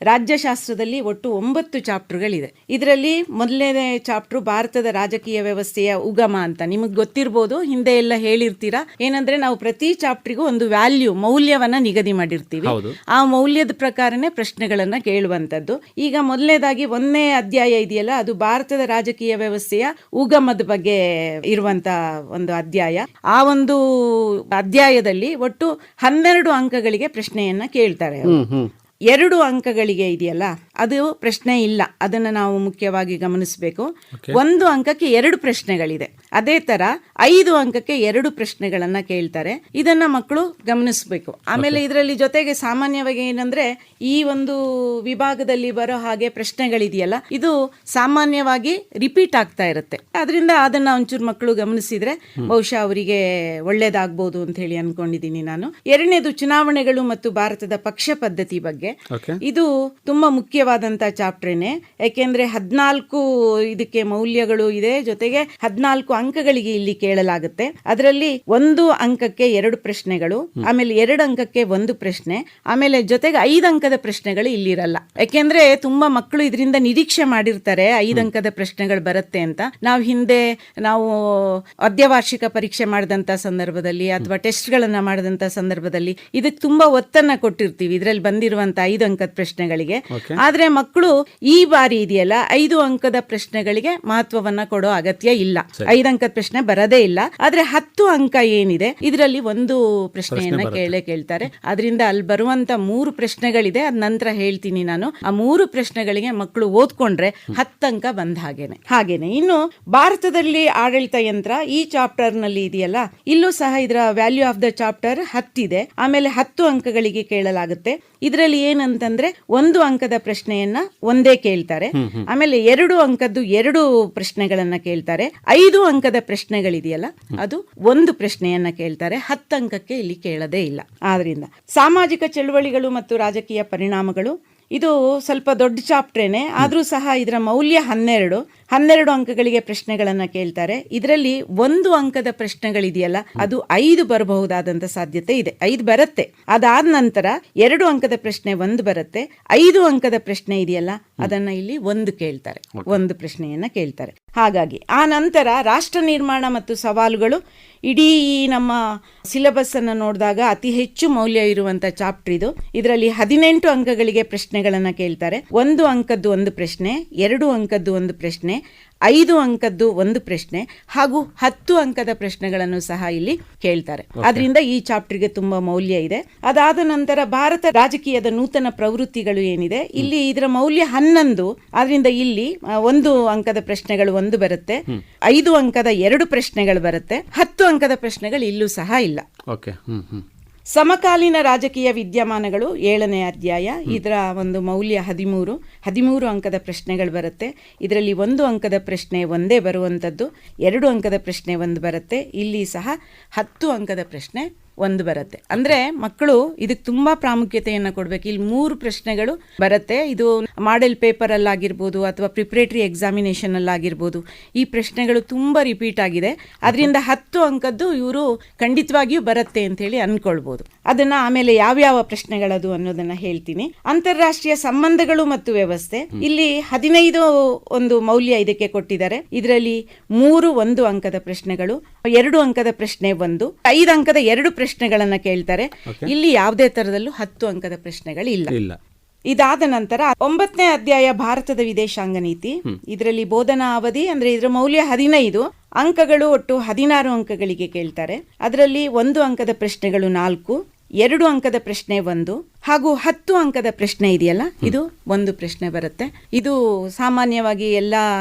ರಾಜ್ಯಶಾಸ್ತ್ರದಲ್ಲಿ ಒಟ್ಟು 9 ಚಾಪ್ಟರ್ಗಳಿದೆ. ಇದರಲ್ಲಿ ಮೊದಲನೇ ಚಾಪ್ಟರ್ ಭಾರತದ ರಾಜಕೀಯ ವ್ಯವಸ್ಥೆಯ ಉಗಮ ಅಂತ ನಿಮಗೆ ಗೊತ್ತಿರಬಹುದು, ಹಿಂದೆ ಎಲ್ಲ ಹೇಳಿರ್ತೀರಾ. ಏನಂದ್ರೆ ನಾವು ಪ್ರತಿ ಚಾಪ್ಟರ್ಗೂ ಒಂದು ವ್ಯಾಲ್ಯೂ, ಮೌಲ್ಯವನ್ನ ನಿಗದಿ ಮಾಡಿರ್ತೀವಿ. ಆ ಮೌಲ್ಯದ ಪ್ರಕಾರನೇ ಪ್ರಶ್ನೆಗಳನ್ನ ಕೇಳುವಂತದ್ದು. ಈಗ ಮೊದಲನೇದಾಗಿ 1ನೇ ಅಧ್ಯಾಯ ಇದೆಯಲ್ಲ, ಅದು ಭಾರತದ ರಾಜಕೀಯ ವ್ಯವಸ್ಥೆಯ ಉಗಮದ ಬಗ್ಗೆ ಇರುವಂತ ಒಂದು ಅಧ್ಯಾಯ. ಆ ಒಂದು ಅಧ್ಯಾಯದಲ್ಲಿ ಒಟ್ಟು 12 ಅಂಕಗಳಿಗೆ ಪ್ರಶ್ನೆಯನ್ನ ಕೇಳ್ತಾರೆ. 2 ಅಂಕಗಳಿಗೆ ಇದೆಯಲ್ಲ ಅದು ಪ್ರಶ್ನೆ ಇಲ್ಲ, ಅದನ್ನು ನಾವು ಮುಖ್ಯವಾಗಿ ಗಮನಿಸಬೇಕು. 1 ಅಂಕಕ್ಕೆ 2 ಪ್ರಶ್ನೆಗಳಿದೆ. ಅದೇ ತರ 5 ಅಂಕಕ್ಕೆ 2 ಪ್ರಶ್ನೆಗಳನ್ನ ಕೇಳ್ತಾರೆ. ಇದನ್ನ ಮಕ್ಕಳು ಗಮನಿಸಬೇಕು. ಆಮೇಲೆ ಇದರಲ್ಲಿ ಜೊತೆಗೆ ಸಾಮಾನ್ಯವಾಗಿ ಏನಂದ್ರೆ, ಈ ಒಂದು ವಿಭಾಗದಲ್ಲಿ ಬರೋ ಹಾಗೆ ಪ್ರಶ್ನೆಗಳಿದೆಯಲ್ಲ, ಇದು ಸಾಮಾನ್ಯವಾಗಿ ರಿಪೀಟ್ ಆಗ್ತಾ ಇರುತ್ತೆ. ಅದರಿಂದ ಅದನ್ನ ಒಂಚೂರು ಮಕ್ಕಳು ಗಮನಿಸಿದ್ರೆ ಬಹುಶಃ ಅವರಿಗೆ ಒಳ್ಳೇದಾಗಬಹುದು ಅಂತ ಹೇಳಿ ಅನ್ಕೊಂಡಿದ್ದೀನಿ ನಾನು. 2ನೇದು ಚುನಾವಣೆಗಳು ಮತ್ತು ಭಾರತದ ಪಕ್ಷ ಪದ್ಧತಿ ಬಗ್ಗೆ. ಇದು ತುಂಬಾ ಮುಖ್ಯವಾದಂತ ಚಾಪ್ಟರ್ನೇ. ಯಾಕೆಂದ್ರೆ 14 ಇದಕ್ಕೆ ಮೌಲ್ಯಗಳು ಇದೆ, ಜೊತೆಗೆ 14 ಅಂಕಗಳಿಗೆ ಇಲ್ಲಿ ಕೇಳಲಾಗುತ್ತೆ. ಅದರಲ್ಲಿ 1 ಅಂಕಕ್ಕೆ 2 ಪ್ರಶ್ನೆಗಳು, ಆಮೇಲೆ 2 ಅಂಕಕ್ಕೆ 1 ಪ್ರಶ್ನೆ, ಆಮೇಲೆ ಜೊತೆಗೆ 5 ಅಂಕದ ಪ್ರಶ್ನೆಗಳು ಇಲ್ಲಿರಲ್ಲ. ಯಾಕೆಂದ್ರೆ ತುಂಬಾ ಮಕ್ಕಳು ಇದರಿಂದ ನಿರೀಕ್ಷೆ ಮಾಡಿರ್ತಾರೆ 5 ಅಂಕದ ಪ್ರಶ್ನೆಗಳು ಬರುತ್ತೆ ಅಂತ. ನಾವು ಹಿಂದೆ ಅರ್ಧವಾರ್ಷಿಕ ಪರೀಕ್ಷೆ ಮಾಡಿದಂತ ಸಂದರ್ಭದಲ್ಲಿ ಅಥವಾ ಟೆಸ್ಟ್ ಗಳನ್ನ ಮಾಡಿದಂತ ಸಂದರ್ಭದಲ್ಲಿ ಇದಕ್ಕೆ ತುಂಬಾ ಒತ್ತನ್ನ ಕೊಟ್ಟಿರ್ತೀವಿ, ಇದರಲ್ಲಿ ಬಂದಿರುವಂತ 5 ಅಂಕದ ಪ್ರಶ್ನೆಗಳಿಗೆ. ಆದ್ರೆ ಮಕ್ಕಳು ಈ ಬಾರಿ ಇದೆಯಲ್ಲ 5 ಅಂಕದ ಪ್ರಶ್ನೆಗಳಿಗೆ ಮಹತ್ವವನ್ನ ಕೊಡೋ ಅಗತ್ಯ ಇಲ್ಲ. 5 ಅಂಕದ ಪ್ರಶ್ನೆ ಬರದೇ ಇಲ್ಲ. ಆದ್ರೆ 10 ಅಂಕ ಏನಿದೆ ಇದರಲ್ಲಿ 1 ಪ್ರಶ್ನೆಯನ್ನ ಕೇಳ್ತಾರೆ. ಅದರಿಂದ ಅಲ್ಲಿ ಬರುವಂತ 3 ಪ್ರಶ್ನೆಗಳಿದೆ, ಅದ್ ನಂತರ ಹೇಳ್ತೀನಿ ನಾನು. ಆ 3 ಪ್ರಶ್ನೆಗಳಿಗೆ ಮಕ್ಕಳು ಓದ್ಕೊಂಡ್ರೆ 10 ಅಂಕ ಬಂದ ಹಾಗೇನೆ. ಇನ್ನು ಭಾರತದಲ್ಲಿ ಆಡಳಿತ ಯಂತ್ರ ಈ ಚಾಪ್ಟರ್ ನಲ್ಲಿ ಇದೆಯಲ್ಲ, ಇಲ್ಲೂ ಸಹ ಇದರ ವ್ಯಾಲ್ಯೂ ಆಫ್ ದ ಚಾಪ್ಟರ್ 10 ಇದೆ. ಆಮೇಲೆ 10 ಅಂಕಗಳಿಗೆ ಕೇಳಲಾಗುತ್ತೆ. ಇದರಲ್ಲಿ ಏನಂತಂದ್ರೆ 1 ಅಂಕದ ಪ್ರಶ್ನೆಯನ್ನ ಒಂದೇ ಕೇಳ್ತಾರೆ. ಆಮೇಲೆ 2 ಅಂಕದ್ದು 2 ಪ್ರಶ್ನೆಗಳನ್ನ ಕೇಳ್ತಾರೆ. 5 ಅಂಕದ ಪ್ರಶ್ನೆಗಳಿದೆಯಲ್ಲ ಅದು 1 ಪ್ರಶ್ನೆಯನ್ನ ಕೇಳ್ತಾರೆ. 10 ಅಂಕಕ್ಕೆ ಇಲ್ಲಿ ಕೇಳದೇ ಇಲ್ಲ. ಆದ್ರಿಂದ ಸಾಮಾಜಿಕ ಚಳುವಳಿಗಳು ಮತ್ತು ರಾಜಕೀಯ ಪರಿಣಾಮಗಳು ಇದು ಸ್ವಲ್ಪ ದೊಡ್ಡ ಚಾಪ್ಟ್ರೇನೆ, ಆದ್ರೂ ಸಹ ಇದರ ಮೌಲ್ಯ 12 ಅಂಕಗಳಿಗೆ ಪ್ರಶ್ನೆಗಳನ್ನ ಕೇಳ್ತಾರೆ. ಇದರಲ್ಲಿ 1 ಅಂಕದ ಪ್ರಶ್ನೆಗಳಿದೆಯಲ್ಲ ಅದು 5 ಬರಬಹುದಾದಂತ ಸಾಧ್ಯತೆ ಇದೆ. 5 ಬರುತ್ತೆ. ಅದಾದ ನಂತರ 2 ಅಂಕದ ಪ್ರಶ್ನೆ 1 ಬರುತ್ತೆ. 5 ಅಂಕದ ಪ್ರಶ್ನೆ ಇದೆಯಲ್ಲ ಅದನ್ನ ಇಲ್ಲಿ 1 ಕೇಳ್ತಾರೆ, 1 ಪ್ರಶ್ನೆಯನ್ನ ಕೇಳ್ತಾರೆ. ಹಾಗಾಗಿ ಆ ನಂತರ ರಾಷ್ಟ್ರ ನಿರ್ಮಾಣ ಮತ್ತು ಸವಾಲುಗಳು ಇಡೀ ನಮ್ಮ ಸಿಲೆಬಸ್ ಅನ್ನು ನೋಡಿದಾಗ ಅತಿ ಹೆಚ್ಚು ಮೌಲ್ಯ ಇರುವಂತ ಚಾಪ್ಟರ್ ಇದು. ಇದರಲ್ಲಿ 18 ಅಂಕಗಳಿಗೆ ಪ್ರಶ್ನೆಗಳನ್ನ ಕೇಳ್ತಾರೆ. 1 ಅಂಕದ್ದು 1 ಪ್ರಶ್ನೆ, 2 ಅಂಕದ್ದು 1 ಪ್ರಶ್ನೆ, 5 ಅಂಕದ್ದು ಒಂದು ಪ್ರಶ್ನೆ ಹಾಗೂ 10 ಅಂಕದ ಪ್ರಶ್ನೆಗಳನ್ನು ಸಹ ಇಲ್ಲಿ ಕೇಳ್ತಾರೆ. ಅದರಿಂದ ಈ ಚಾಪ್ಟರ್ಗೆ ತುಂಬಾ ಮೌಲ್ಯ ಇದೆ. ಅದಾದ ನಂತರ ಭಾರತ ರಾಜಕೀಯದ ನೂತನ ಪ್ರವೃತ್ತಿಗಳು ಏನಿದೆ, ಇಲ್ಲಿ ಇದರ ಮೌಲ್ಯ 11. ಆದ್ರಿಂದ ಇಲ್ಲಿ 1 ಅಂಕದ ಪ್ರಶ್ನೆಗಳು ಒಂದು ಬರುತ್ತೆ, 5 ಅಂಕದ 2 ಪ್ರಶ್ನೆಗಳು ಬರುತ್ತೆ, 10 ಅಂಕದ ಪ್ರಶ್ನೆಗಳು ಇಲ್ಲೂ ಸಹ ಇಲ್ಲ. ಸಮಕಾಲೀನ ರಾಜಕೀಯ ವಿದ್ಯಮಾನಗಳು 7ನೇ ಅಧ್ಯಾಯ, ಇದರ ಒಂದು ಮೌಲ್ಯ 13 ಅಂಕದ ಪ್ರಶ್ನೆಗಳು ಬರುತ್ತೆ. ಇದರಲ್ಲಿ 1 ಅಂಕದ ಪ್ರಶ್ನೆ ಒಂದೇ ಬರುವಂಥದ್ದು, 2 ಅಂಕದ ಪ್ರಶ್ನೆ ಒಂದು ಬರುತ್ತೆ. ಇಲ್ಲಿ ಸಹ 10 ಅಂಕದ ಪ್ರಶ್ನೆ ಒಂದು ಬರುತ್ತೆ. ಅಂದ್ರೆ ಮಕ್ಕಳು ಇದಕ್ಕೆ ತುಂಬಾ ಪ್ರಾಮುಖ್ಯತೆಯನ್ನು ಕೊಡ್ಬೇಕು. ಇಲ್ಲಿ 3 ಪ್ರಶ್ನೆಗಳು ಬರುತ್ತೆ. ಇದು ಮಾಡೆಲ್ ಪೇಪರ್ ಅಲ್ಲಾಗಿರ್ಬೋದು ಅಥವಾ ಪ್ರಿಪರೇಟರಿ ಎಕ್ಸಾಮಿನೇಷನ್ ಅಲ್ಲಾಗಿರ್ಬೋದು, ಈ ಪ್ರಶ್ನೆಗಳು ತುಂಬಾ ರಿಪೀಟ್ ಆಗಿದೆ. ಅದರಿಂದ 10 ಅಂಕದ್ದು ಇವರು ಖಂಡಿತವಾಗಿಯೂ ಬರುತ್ತೆ ಅಂತ ಹೇಳಿ ಅನ್ಕೊಳ್ಬಹುದು. ಅದನ್ನ ಆಮೇಲೆ ಯಾವ್ಯಾವ ಪ್ರಶ್ನೆಗಳದು ಅನ್ನೋದನ್ನ ಹೇಳ್ತೀನಿ. ಅಂತಾರಾಷ್ಟ್ರೀಯ ಸಂಬಂಧಗಳು ಮತ್ತು ವ್ಯವಸ್ಥೆ, ಇಲ್ಲಿ 15 ಒಂದು ಮೌಲ್ಯ ಇದಕ್ಕೆ ಕೊಟ್ಟಿದ್ದಾರೆ. ಇದರಲ್ಲಿ 3 1 ಅಂಕದ ಪ್ರಶ್ನೆಗಳು, 2 ಅಂಕದ ಪ್ರಶ್ನೆ 1, 5 ಅಂಕದ 2 ಪ್ರಶ್ನೆಗಳನ್ನ ಕೇಳ್ತಾರೆ. ಇಲ್ಲಿ ಯಾವುದೇ ತರದಲ್ಲೂ 10 ಅಂಕದ ಪ್ರಶ್ನೆಗಳಿಲ್ಲ. ಇದಾದ ನಂತರ 9ನೇ ಅಧ್ಯಾಯ ಭಾರತದ ವಿದೇಶಾಂಗ ನೀತಿ, ಇದರಲ್ಲಿ ಬೋಧನಾ ಅವಧಿ ಅಂದ್ರೆ ಇದರ ಮೌಲ್ಯ 15 ಅಂಕಗಳು, ಒಟ್ಟು 16 ಅಂಕಗಳಿಗೆ ಕೇಳ್ತಾರೆ. ಅದರಲ್ಲಿ 1 ಅಂಕದ ಪ್ರಶ್ನೆಗಳು 4, 2 ಅಂಕದ ಪ್ರಶ್ನೆ 1 ಹಾಗೂ 10 ಅಂಕದ ಪ್ರಶ್ನೆ ಇದೆಯಲ್ಲ, ಇದು 1 ಪ್ರಶ್ನೆ ಬರುತ್ತೆ. ಇದು ಸಾಮಾನ್ಯವಾಗಿ ಎಲ್ಲ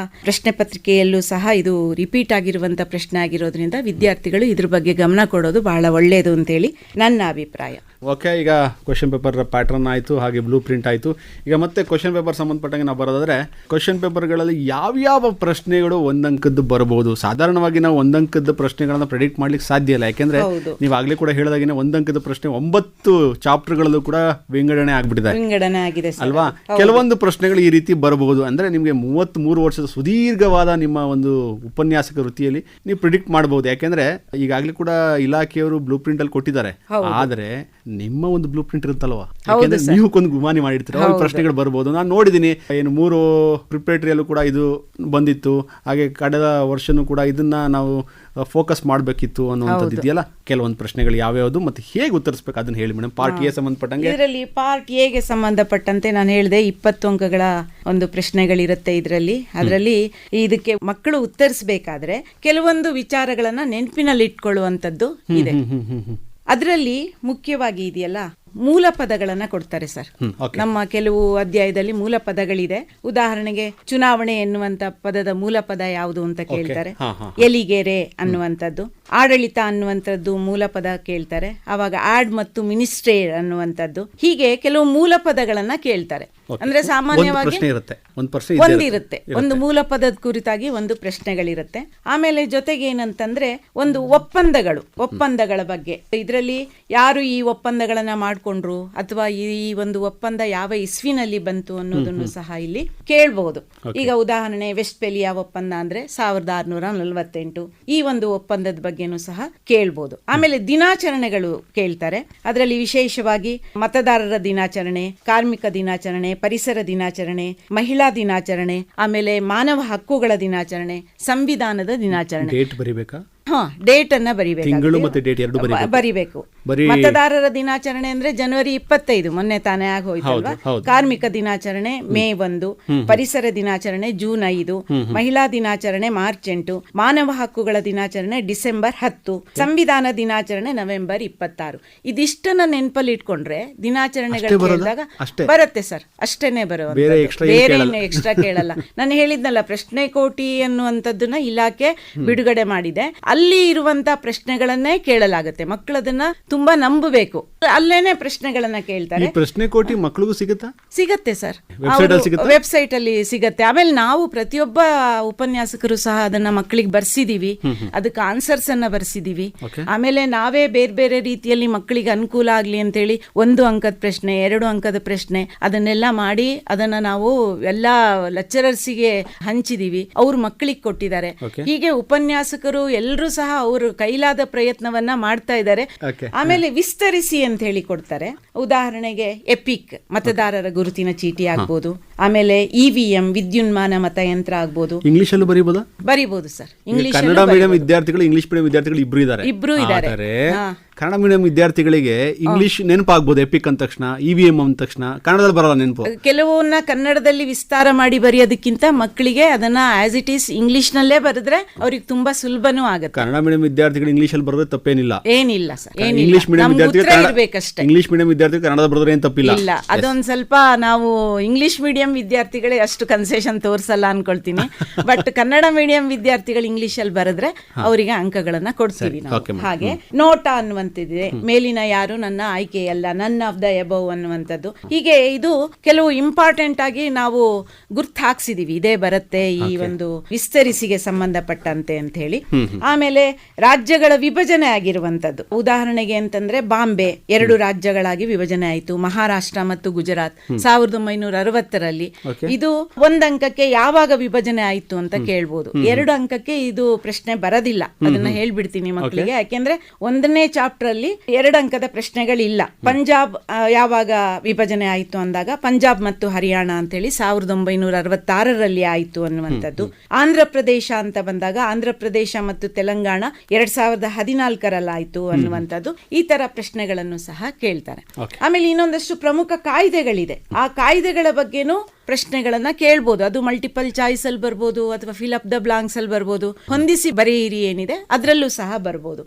ಪ್ರಶ್ನೆ ಪತ್ರಿಕೆಯಲ್ಲೂ ಸಹ ಇದು ರಿಪೀಟ್ ಆಗಿರುವಂತ ಪ್ರಶ್ನೆ ಆಗಿರೋದ್ರಿಂದ ವಿದ್ಯಾರ್ಥಿಗಳು ಇದ್ರ ಬಗ್ಗೆ ಗಮನ ಕೊಡೋದು ಬಹಳ ಒಳ್ಳೆಯದು ಅಂತೇಳಿ ನನ್ನ ಅಭಿಪ್ರಾಯ. ಓಕೆ, ಈಗ ಕ್ವಶನ್ ಪೇಪರ್ ಪ್ಯಾಟರ್ನ್ ಆಯಿತು, ಹಾಗೆ ಬ್ಲೂ ಪ್ರಿಂಟ್ ಆಯಿತು. ಈಗ ಮತ್ತೆ ಕ್ವಶನ್ ಪೇಪರ್ ಸಂಬಂಧಪಟ್ಟಂಗೆ ನಾವು ಬರೋದಾದ್ರೆ, ಕ್ವಶನ್ ಪೇಪರ್ಗಳಲ್ಲಿ ಯಾವ್ಯಾವ ಪ್ರಶ್ನೆಗಳು 1 ಅಂಕದ್ದು ಬರಬಹುದು. ಸಾಧಾರಣವಾಗಿ ನಾವು 1 ಅಂಕದ ಪ್ರಶ್ನೆಗಳನ್ನ ಪ್ರೆಡಿಕ್ಟ್ ಮಾಡ್ಲಿಕ್ಕೆ ಸಾಧ್ಯ ಇಲ್ಲ, ಯಾಕೆಂದ್ರೆ ನೀವು ಆಗ್ಲೇ ಕೂಡ ಹೇಳಿದಾಗಿನ 1 ಅಂಕದ ಪ್ರಶ್ನೆ 9 ಚಾಪ್ಟರ್ಗಳಲ್ಲೂ ಕೂಡ ವಿಂಗಡಣೆ ಆಗಿದೆ ಅಲ್ವಾ. ಕೆಲವೊಂದು ಪ್ರಶ್ನೆಗಳು ಈ ರೀತಿ ಬರಬಹುದು. ಅಂದ್ರೆ ನಿಮಗೆ 33 ವರ್ಷದ ಸುದೀರ್ಘವಾದ ನಿಮ್ಮ ಒಂದು ಉಪನ್ಯಾಸಕ ವೃತ್ತಿಯಲ್ಲಿ ನೀವು ಪ್ರಿಡಿಕ್ಟ್ ಮಾಡಬಹುದು, ಯಾಕೆಂದ್ರೆ ಈಗಾಗಲೇ ಕೂಡ ಇಲಾಖೆಯವರು ಬ್ಲೂ ಪ್ರಿಂಟ್ ಅಲ್ಲಿ ಕೊಟ್ಟಿದ್ದಾರೆ. ಆದ್ರೆ ನಿಮ್ಮ ಒಂದು ಬ್ಲೂ ಪ್ರಿಂಟ್ ಇರುತ್ತಲ್ವಾ, ಯಾಕೆಂದ್ರೆ ನೀವು ಒಂದು ಗುಮಾನಿ ಮಾಡಿರ್ತೀರ, ಈ ಪ್ರಶ್ನೆಗಳು ಬರ್ಬೋದು. ನಾನು ನೋಡಿದ್ದೀನಿ, ಏನು 3 ಪ್ರಿಪರೇಟರಿಯಲ್ಲೂ ಕೂಡ ಇದು ಬಂದಿತ್ತು, ಹಾಗೆ ಕಳೆದ ವರ್ಷನೂ ಕೂಡ ಇದನ್ನ ನಾವು ಫೋಕಸ್ ಮಾಡಬೇಕಿತ್ತು ಅನ್ನುವಂಥದ್ದು ಇದೆಯಲ್ಲ. ಕೆಲವೊಂದು ಪ್ರಶ್ನೆಗಳು ಯಾವ್ಯಾವುದು ಮತ್ತೆ ಹೇಗೆ ಉತ್ತರಿಸಬೇಕು ಅದನ್ನ ಹೇಳಿ ಮೇಡಮ್. ಪಾರ್ಟ್ ಎ ಸಂಬಂಧಪಟ್ಟಂಗೆ, ಇದರಲ್ಲಿ ಪಾರ್ಟ್ ಎಗೆ ಸಂಬಂಧಪಟ್ಟಂತೆ ನಾನು ಹೇಳಿದೆ 20 ಅಂಕಗಳ ಒಂದು ಪ್ರಶ್ನೆಗಳಿರುತ್ತೆ ಇದರಲ್ಲಿ. ಅದರಲ್ಲಿ ಇದಕ್ಕೆ ಮಕ್ಕಳು ಉತ್ತರಿಸಬೇಕಾದ್ರೆ ಕೆಲವೊಂದು ವಿಚಾರಗಳನ್ನ ನೆನಪಿನಲ್ಲಿ ಇಟ್ಕೊಳ್ಳುವಂಥದ್ದು ಇದೆ. ಅದರಲ್ಲಿ ಮುಖ್ಯವಾಗಿ ಇದೆಯಲ್ಲ, ಮೂಲ ಪದಗಳನ್ನ ಕೊಡ್ತಾರೆ ಸರ್. ನಮ್ಮ ಕೆಲವು ಅಧ್ಯಾಯದಲ್ಲಿ ಮೂಲ ಪದಗಳಿದೆ. ಉದಾಹರಣೆಗೆ ಚುನಾವಣೆ ಎನ್ನುವಂತ ಪದದ ಮೂಲ ಪದ ಯಾವುದು ಅಂತ ಕೇಳ್ತಾರೆ. ಎಲಿಗೆರೆ ಅನ್ನುವಂಥದ್ದು, ಆಡಳಿತ ಅನ್ನುವಂಥದ್ದು ಮೂಲ ಪದ ಕೇಳ್ತಾರೆ. ಅವಾಗ ಆಡ್ ಮತ್ತು ಮಿನಿಸ್ಟ್ರೇರ್ ಅನ್ನುವಂಥದ್ದು, ಹೀಗೆ ಕೆಲವು ಮೂಲ ಪದಗಳನ್ನ ಕೇಳ್ತಾರೆ. ಅಂದ್ರೆ ಸಾಮಾನ್ಯವಾಗಿ ಒಂದಿರುತ್ತೆ, ಒಂದು ಮೂಲ ಪದದ ಕುರಿತಾಗಿ ಒಂದು ಪ್ರಶ್ನೆಗಳಿರುತ್ತೆ. ಆಮೇಲೆ ಜೊತೆಗೆ ಏನಂತಂದ್ರೆ ಒಂದು ಒಪ್ಪಂದಗಳ ಬಗ್ಗೆ, ಇದರಲ್ಲಿ ಯಾರು ಈ ಒಪ್ಪಂದಗಳನ್ನ ಮಾಡ್ಕೊಂಡ್ರು ಅಥವಾ ಈ ಒಂದು ಒಪ್ಪಂದ ಯಾವ ಇಸ್ವಿನಲ್ಲಿ ಬಂತು ಅನ್ನೋದನ್ನು ಸಹ ಇಲ್ಲಿ ಕೇಳಬಹುದು. ಈಗ ಉದಾಹರಣೆ ವೆಸ್ಟ್ಫೇಲಿಯಾ ಒಪ್ಪಂದ ಅಂದ್ರೆ 1648, ಈ ಒಂದು ಒಪ್ಪಂದದ ಬಗ್ಗೆನೂ ಸಹ ಕೇಳಬಹುದು. ಆಮೇಲೆ ದಿನಾಚರಣೆಗಳು ಕೇಳ್ತಾರೆ. ಅದರಲ್ಲಿ ವಿಶೇಷವಾಗಿ ಮತದಾರರ ದಿನಾಚರಣೆ, ಕಾರ್ಮಿಕ ದಿನಾಚರಣೆ, ಪರಿಸರ ದಿನಾಚರಣೆ, ಮಹಿಳಾ ದಿನಾಚರಣೆ, ಆಮೇಲೆ ಮಾನವ ಹಕ್ಕುಗಳ ದಿನಾಚರಣೆ, ಸಂವಿಧಾನದ ದಿನಾಚರಣೆ. ಡೇಟ್ ಅನ್ನ ಬರಿಬೇಕು. ಮತದಾರರ ದಿನಾಚರಣೆ ಅಂದ್ರೆ ಜನವರಿ 25, ಮೊನ್ನೆ ತಾನೇ ಆಗೋಯ್ತಲ್ವಾ. ಕಾರ್ಮಿಕ ದಿನಾಚರಣೆ ಮೇ 1, ಪರಿಸರ ದಿನಾಚರಣೆ ಜೂನ್ 5, ಮಹಿಳಾ ದಿನಾಚರಣೆ ಮಾರ್ಚ್ 8, ಮಾನವ ಹಕ್ಕುಗಳ ದಿನಾಚರಣೆ ಡಿಸೆಂಬರ್ 10, ಸಂವಿಧಾನ ದಿನಾಚರಣೆ ನವೆಂಬರ್ 26. ಇದಿಷ್ಟನ್ನ ನೆನಪಲ್ಲಿ ಇಟ್ಕೊಂಡ್ರೆ ದಿನಾಚರಣೆಗಳು ಕೇಳಿದಾಗ ಬರುತ್ತೆ ಸರ್, ಅಷ್ಟೇನೆ ಬರುತ್ತೆ, ಬೇರೆ ಎಕ್ಸ್ಟ್ರಾ ಕೇಳಲ್ಲ. ನಾನು ಹೇಳಿದ್ನಲ್ಲ, ಪ್ರಶ್ನೆ ಕೋಟಿ ಅನ್ನುವಂಥದ್ದನ್ನ ಇಲಾಖೆ ಬಿಡುಗಡೆ ಮಾಡಿದೆ. ಅಲ್ಲಿ ಇರುವಂತ ಪ್ರಶ್ನೆಗಳನ್ನೇ ಕೇಳಲಾಗುತ್ತೆ. ಮಕ್ಕಳದನ್ನ ತುಂಬಾ ನಂಬಬೇಕು, ಅಲ್ಲೇನೆ ಪ್ರಶ್ನೆಗಳನ್ನ ಕೇಳ್ತಾರೆ. ಪ್ರಶ್ನೆ ಕೋಟಿ ಮಕ್ಕಳಿಗೂ ಸಿಗುತ್ತೆ ಸರ್, ವೆಬ್ಸೈಟ್ ಅಲ್ಲಿ ಸಿಗತ್ತೆ. ಆಮೇಲೆ ನಾವು ಪ್ರತಿಯೊಬ್ಬ ಉಪನ್ಯಾಸಕರು ಸಹ ಅದನ್ನ ಮಕ್ಕಳಿಗೆ ಬರ್ಸಿದೀವಿ, ಅದಕ್ಕೆ ಆನ್ಸರ್ಸ್ ಅನ್ನ ಬರ್ಸಿದೀವಿ. ಆಮೇಲೆ ನಾವೇ ಬೇರೆ ಬೇರೆ ರೀತಿಯಲ್ಲಿ ಮಕ್ಕಳಿಗೆ ಅನುಕೂಲ ಆಗ್ಲಿ ಅಂತ ಹೇಳಿ 1 ಅಂಕದ ಪ್ರಶ್ನೆ, 2 ಅಂಕದ ಪ್ರಶ್ನೆ ಅದನ್ನೆಲ್ಲ ಮಾಡಿ ಅದನ್ನ ನಾವು ಎಲ್ಲಾ ಲೆಕ್ಚರರ್ಸಿಗೆ ಹಂಚಿದೀವಿ, ಅವ್ರು ಮಕ್ಕಳಿಗೆ ಕೊಟ್ಟಿದ್ದಾರೆ. ಹೀಗೆ ಉಪನ್ಯಾಸಕರು ಎಲ್ಲರೂ ಸಹ ಅವರು ಕೈಲಾದ ಪ್ರಯತ್ನವನ್ನ ಮಾಡ್ತಾ ಇದ್ದಾರೆ. ಆಮೇಲೆ ವಿಸ್ತರಿಸಿ ಅಂತ ಹೇಳಿ ಕೊಡ್ತಾರೆ. ಉದಾಹರಣೆಗೆ ಎಪಿಕ್ ಮತದಾರರ ಗುರುತಿನ ಚೀಟಿ ಆಗ್ಬೋದು, ಆಮೇಲೆ ಇವಿಎಂ ವಿದ್ಯುನ್ಮಾನ ಮತಯಂತ್ರ ಆಗ್ಬೋದು. ಇಂಗ್ಲಿಷ್ ಅಲ್ಲೂ ಬರೀಬಹುದು ಸರ್. ಇಂಗ್ಲಿಷ್ ಕನ್ನಡ ಮೀಡಿಯಂ ವಿದ್ಯಾರ್ಥಿಗಳು, ಇಂಗ್ಲಿಷ್ ಮೀಡಿಯಂ ವಿದ್ಯಾರ್ಥಿಗಳು ಇಬ್ರು ಇದ್ದಾರೆ. ಕನ್ನಡ ಮೀಡಿಯಂ ವಿದ್ಯಾರ್ಥಿಗಳಿಗೆ ಇಂಗ್ಲಿಷ್ ನೆನಪಾಗ್ಬೋದು. ಎಪಿಕ್ ಅಂದ ತಕ್ಷಣ, EVM ಅಂದ ತಕ್ಷಣ ಕನ್ನಡದಲ್ಲಿ ಬರಲ್ಲ ನೆನಪು. ಕೆಲವನ್ನ ಕನ್ನಡದಲ್ಲಿ ವಿಸ್ತಾರ ಮಾಡಿ ಬರೆಯೋದಕ್ಕಿಂತ ಮಕ್ಕಳಿಗೆ ಅದನ್ನ ಆಸ್ ಇಟ್ ಈಸ್ ಇಂಗ್ಲಿಷ್ ನಲ್ಲೇ ಬರೆದ್ರೆ ಅವ್ರಿಗೆ ತುಂಬಾ ಸುಲಭನೂ ಆಗುತ್ತೆ. ಕನ್ನಡ ಮೀಡಿಯಂ ವಿದ್ಯಾರ್ಥಿಗಳು ಇಂಗ್ಲಿಷ್ ಅಲ್ಲಿ ಬರೆದ್ರೆ ತಪ್ಪೇನಿಲ್ಲ. ಏನಿಲ್ಲ ಸರ್, ಇಂಗ್ಲಿಷ್ ಮೀಡಿಯಂ ಇರ್ಬೇಕಷ್ಟೇ. ಇಂಗ್ಲಿಷ್ ಮೀಡಿಯಂ ವಿದ್ಯಾರ್ಥಿಗಳು ಕನ್ನಡ ಬರೆದ್ರೆ ಏನ್ ತಪ್ಪಿಲ್ಲ. ಇಲ್ಲ, ಅದೊಂದ್ ಸ್ವಲ್ಪ ನಾವು ಇಂಗ್ಲಿಷ್ ಮೀಡಿಯಂ ವಿದ್ಯಾರ್ಥಿಗಳೇ ಅಷ್ಟು ಕನ್ಸೆಷನ್ ತೋರ್ಸಲ್ಲ ಅನ್ಕೊಳ್ತೀನಿ. ಬಟ್ ಕನ್ನಡ ಮೀಡಿಯಂ ವಿದ್ಯಾರ್ಥಿಗಳು ಇಂಗ್ಲಿಷ್ ಅಲ್ಲಿ ಬರೆದ್ರೆ ಅವರಿಗೆ ಅಂಕಗಳನ್ನ ಕೊಡ್ತೀವಿ ನಾವು. ಹಾಗೆ ನೋಟ ಅನ್ನುವಂತಿದೆ, ಮೇಲಿನ ಯಾರು ನನ್ನ ಆಯ್ಕೆಯಲ್ಲ, ನನ್ ಆಫ್ ದ ಎಬವ್ ಅನ್ನುವಂಥದ್ದು. ಹೀಗೆ ಇದು ಕೆಲವು ಇಂಪಾರ್ಟೆಂಟ್ ಆಗಿ ನಾವು ಗುರ್ತು ಹಾಕ್ಸಿದೀವಿ, ಇದೇ ಬರುತ್ತೆ ಈ ಒಂದು ವಿಸ್ತರಿಸಿಗೆ ಸಂಬಂಧಪಟ್ಟಂತೆ ಅಂತ ಹೇಳಿ. ಆಮೇಲೆ ರಾಜ್ಯಗಳ ವಿಭಜನೆ ಆಗಿರುವಂತದ್ದು, ಉದಾಹರಣೆಗೆ ಅಂತಂದ್ರೆ ಬಾಂಬೆ 2 ರಾಜ್ಯಗಳಾಗಿ ವಿಭಜನೆ ಆಯಿತು, ಮಹಾರಾಷ್ಟ್ರ ಮತ್ತು ಗುಜರಾತ್ 1960ರಲ್ಲಿ. ಇದು 1 ಅಂಕಕ್ಕೆ ಯಾವಾಗ ವಿಭಜನೆ ಆಯಿತು ಅಂತ ಕೇಳ್ಬೋದು. 2 ಅಂಕಕ್ಕೆ ಇದು ಪ್ರಶ್ನೆ ಬರೋದಿಲ್ಲ, ಅದನ್ನ ಹೇಳ್ಬಿಡ್ತೀನಿ ಮಕ್ಕಳಿಗೆ. ಯಾಕೆಂದ್ರೆ 1ನೇ ಚಾಪ್ಟರ್ ಅಲ್ಲಿ 2 ಅಂಕದ ಪ್ರಶ್ನೆಗಳಿಲ್ಲ. ಪಂಜಾಬ್ ಯಾವಾಗ ವಿಭಜನೆ ಆಯಿತು ಅಂದಾಗ ಪಂಜಾಬ್ ಮತ್ತು ಹರಿಯಾಣ ಅಂತ ಹೇಳಿ 1966ರಲ್ಲಿ ಆಯಿತು ಅನ್ನುವಂಥದ್ದು. ಆಂಧ್ರ ಪ್ರದೇಶ ಅಂತ ಬಂದಾಗ ಆಂಧ್ರ ಪ್ರದೇಶ ಮತ್ತು ತೆಲಂಗಾಣ 2014ರಲ್ಲಿ ಆಯಿತು ಅನ್ನುವಂಥದ್ದು. ಈ ತರ ಪ್ರಶ್ನೆಗಳನ್ನು ಸಹ ಕೇಳ್ತಾರೆ. ಆಮೇಲೆ ಇನ್ನೊಂದಷ್ಟು ಪ್ರಮುಖ ಕಾಯ್ದೆಗಳಿದೆ, ಆ ಕಾಯ್ದೆಗಳ ಬಗ್ಗೆನೂ ಪ್ರಶ್ನೆಗಳನ್ನ ಕೇಳ್ಬೋದು. ಅದು ಮಲ್ಟಿಪಲ್ ಚಾಯ್ಸ್ ಅಲ್ಲಿ ಬರ್ಬೋದು ಅಥವಾ ಫಿಲ್ ಅಪ್ ದ ಬ್ಲಾಂಕ್ಸ್ ಅಲ್ಲಿ ಬರ್ಬೋದು. ಹೊಂದಿಸಿ ಬರೆಯಿರಿ ಏನಿದೆ ಅದರಲ್ಲೂ ಸಹ ಬರ್ಬೋದು.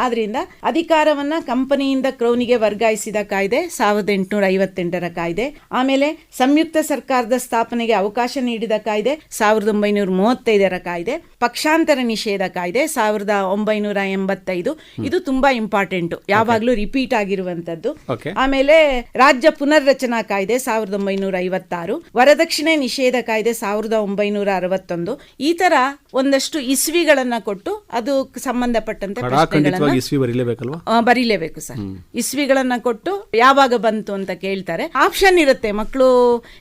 ಆದ್ರಿಂದ ಅಧಿಕಾರವನ್ನ ಕಂಪನಿಯಿಂದ ಕ್ರೌನಿಗೆ ವರ್ಗಾಯಿಸಿದ ಕಾಯ್ದೆ 1858ರ ಕಾಯ್ದೆ. ಆಮೇಲೆ ಸಂಯುಕ್ತ ಸರ್ಕಾರದ ಸ್ಥಾಪನೆಗೆ ಅವಕಾಶ ನೀಡಿದ ಕಾಯ್ದೆ 1935ರ ಕಾಯ್ದೆ. ಪಕ್ಷಾಂತರ ನಿಷೇಧ ಕಾಯ್ದೆ 1985. ಇದು ತುಂಬಾ ಇಂಪಾರ್ಟೆಂಟ್, ಯಾವಾಗ್ಲೂ ರಿಪೀಟ್ ಆಗಿರುವಂತದ್ದು. ಆಮೇಲೆ ರಾಜ್ಯ ಪುನರ್ರಚನಾ ಕಾಯ್ದೆ 1956, ವರದಕ್ಷಿಣೆ ನಿಷೇಧ ಕಾಯ್ದೆ 1961. ಈ ತರ ಒಂದಷ್ಟು ಇಸ್ವಿಗಳನ್ನ ಕೊಟ್ಟು ಅದು ಸಂಬಂಧಪಟ್ಟಂತೆ ಬರೀಲೇಬೇಕು ಸರ್. ಇಸ್ವಿಗಳನ್ನ ಕೊಟ್ಟು ಯಾವಾಗ ಬಂತು ಅಂತ ಕೇಳ್ತಾರೆ. ಆಪ್ಷನ್ ಇರುತ್ತೆ, ಮಕ್ಕಳು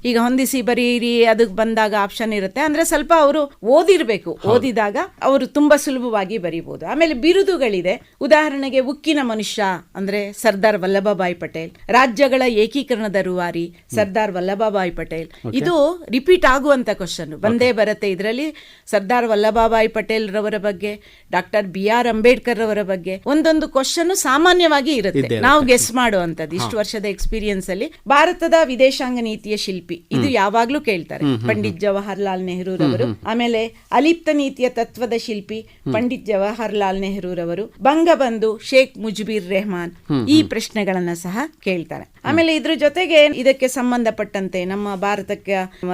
ಈಗ ಹೊಂದಿಸಿ ಬರೀರಿ ಅದಕ್ಕೆ ಬಂದಾಗ ಆಪ್ಷನ್ ಇರುತ್ತೆ. ಅಂದ್ರೆ ಸ್ವಲ್ಪ ಅವರು ಓದಿರ್ಬೇಕು, ಓದಿದಾಗ ಅವರು ತುಂಬಾ ಸುಲಭವಾಗಿ ಬರೀಬಹುದು. ಆಮೇಲೆ ಬಿರುದುಗಳಿದೆ, ಉದಾಹರಣೆಗೆ ಉಕ್ಕಿನ ಮನುಷ್ಯ ಅಂದ್ರೆ ಸರ್ದಾರ್ ವಲ್ಲಭಭಾಯಿ ಪಟೇಲ್, ರಾಜ್ಯಗಳ ಏಕೀಕರಣದ ರೂವಾರಿ ಸರ್ದಾರ್ ವಲ್ಲಭಭಾಯಿ ಪಟೇಲ್. ಇದು ರಿಪೀಟ್ ಆಗುವಂತ ಕ್ವಶನ್ ಬಂದೇ ಬರುತ್ತೆ. ಇದರಲ್ಲಿ ಸರ್ದಾರ್ ವಲ್ಲಭಭಾಯಿ ಪಟೇಲ್ ರವರ ಬಗ್ಗೆ, ಡಾಕ್ಟರ್ BR ಅಂಬೇಡ್ಕರ್ ರವರ ಬಗ್ಗೆ ಒಂದೊಂದು ಕ್ವಶನ್ ಸಾಮಾನ್ಯವಾಗಿ ಇರುತ್ತೆ, ನಾವು ಗೆಸ್ ಮಾಡುವಂತದ್ದು. ಇಷ್ಟು ವರ್ಷದ ಎಕ್ಸ್ಪೀರಿಯನ್ಸ್ ಅಲ್ಲಿ ಭಾರತದ ವಿದೇಶಾಂಗ ನೀತಿಯ ಶಿಲ್ಪಿ, ಇದು ಯಾವಾಗ್ಲೂ ಕೇಳ್ತಾರೆ, ಪಂಡಿತ್ ಜವಾಹರ್ಲಾಲ್ ನೆಹರು ರವರು. ಆಮೇಲೆ ಅಲಿಪ್ತ ನೀತಿಯ ತತ್ವದ ಶಿಲ್ಪಿ ಪಂಡಿತ್ ಜವಾಹರ್ಲಾಲ್ ನೆಹರು ರವರು. ಬಂಗಬಂಧು ಶೇಖ್ ಮುಜಿಬುರ್ ರೆಹಮಾನ್, ಈ ಪ್ರಶ್ನೆಗಳನ್ನ ಸಹ ಕೇಳ್ತಾರೆ. ಆಮೇಲೆ ಇದ್ರ ಜೊತೆಗೆ ಇದಕ್ಕೆ ಸಂಬಂಧಪಟ್ಟಂತೆ ನಮ್ಮ ಭಾರತಕ್ಕೆ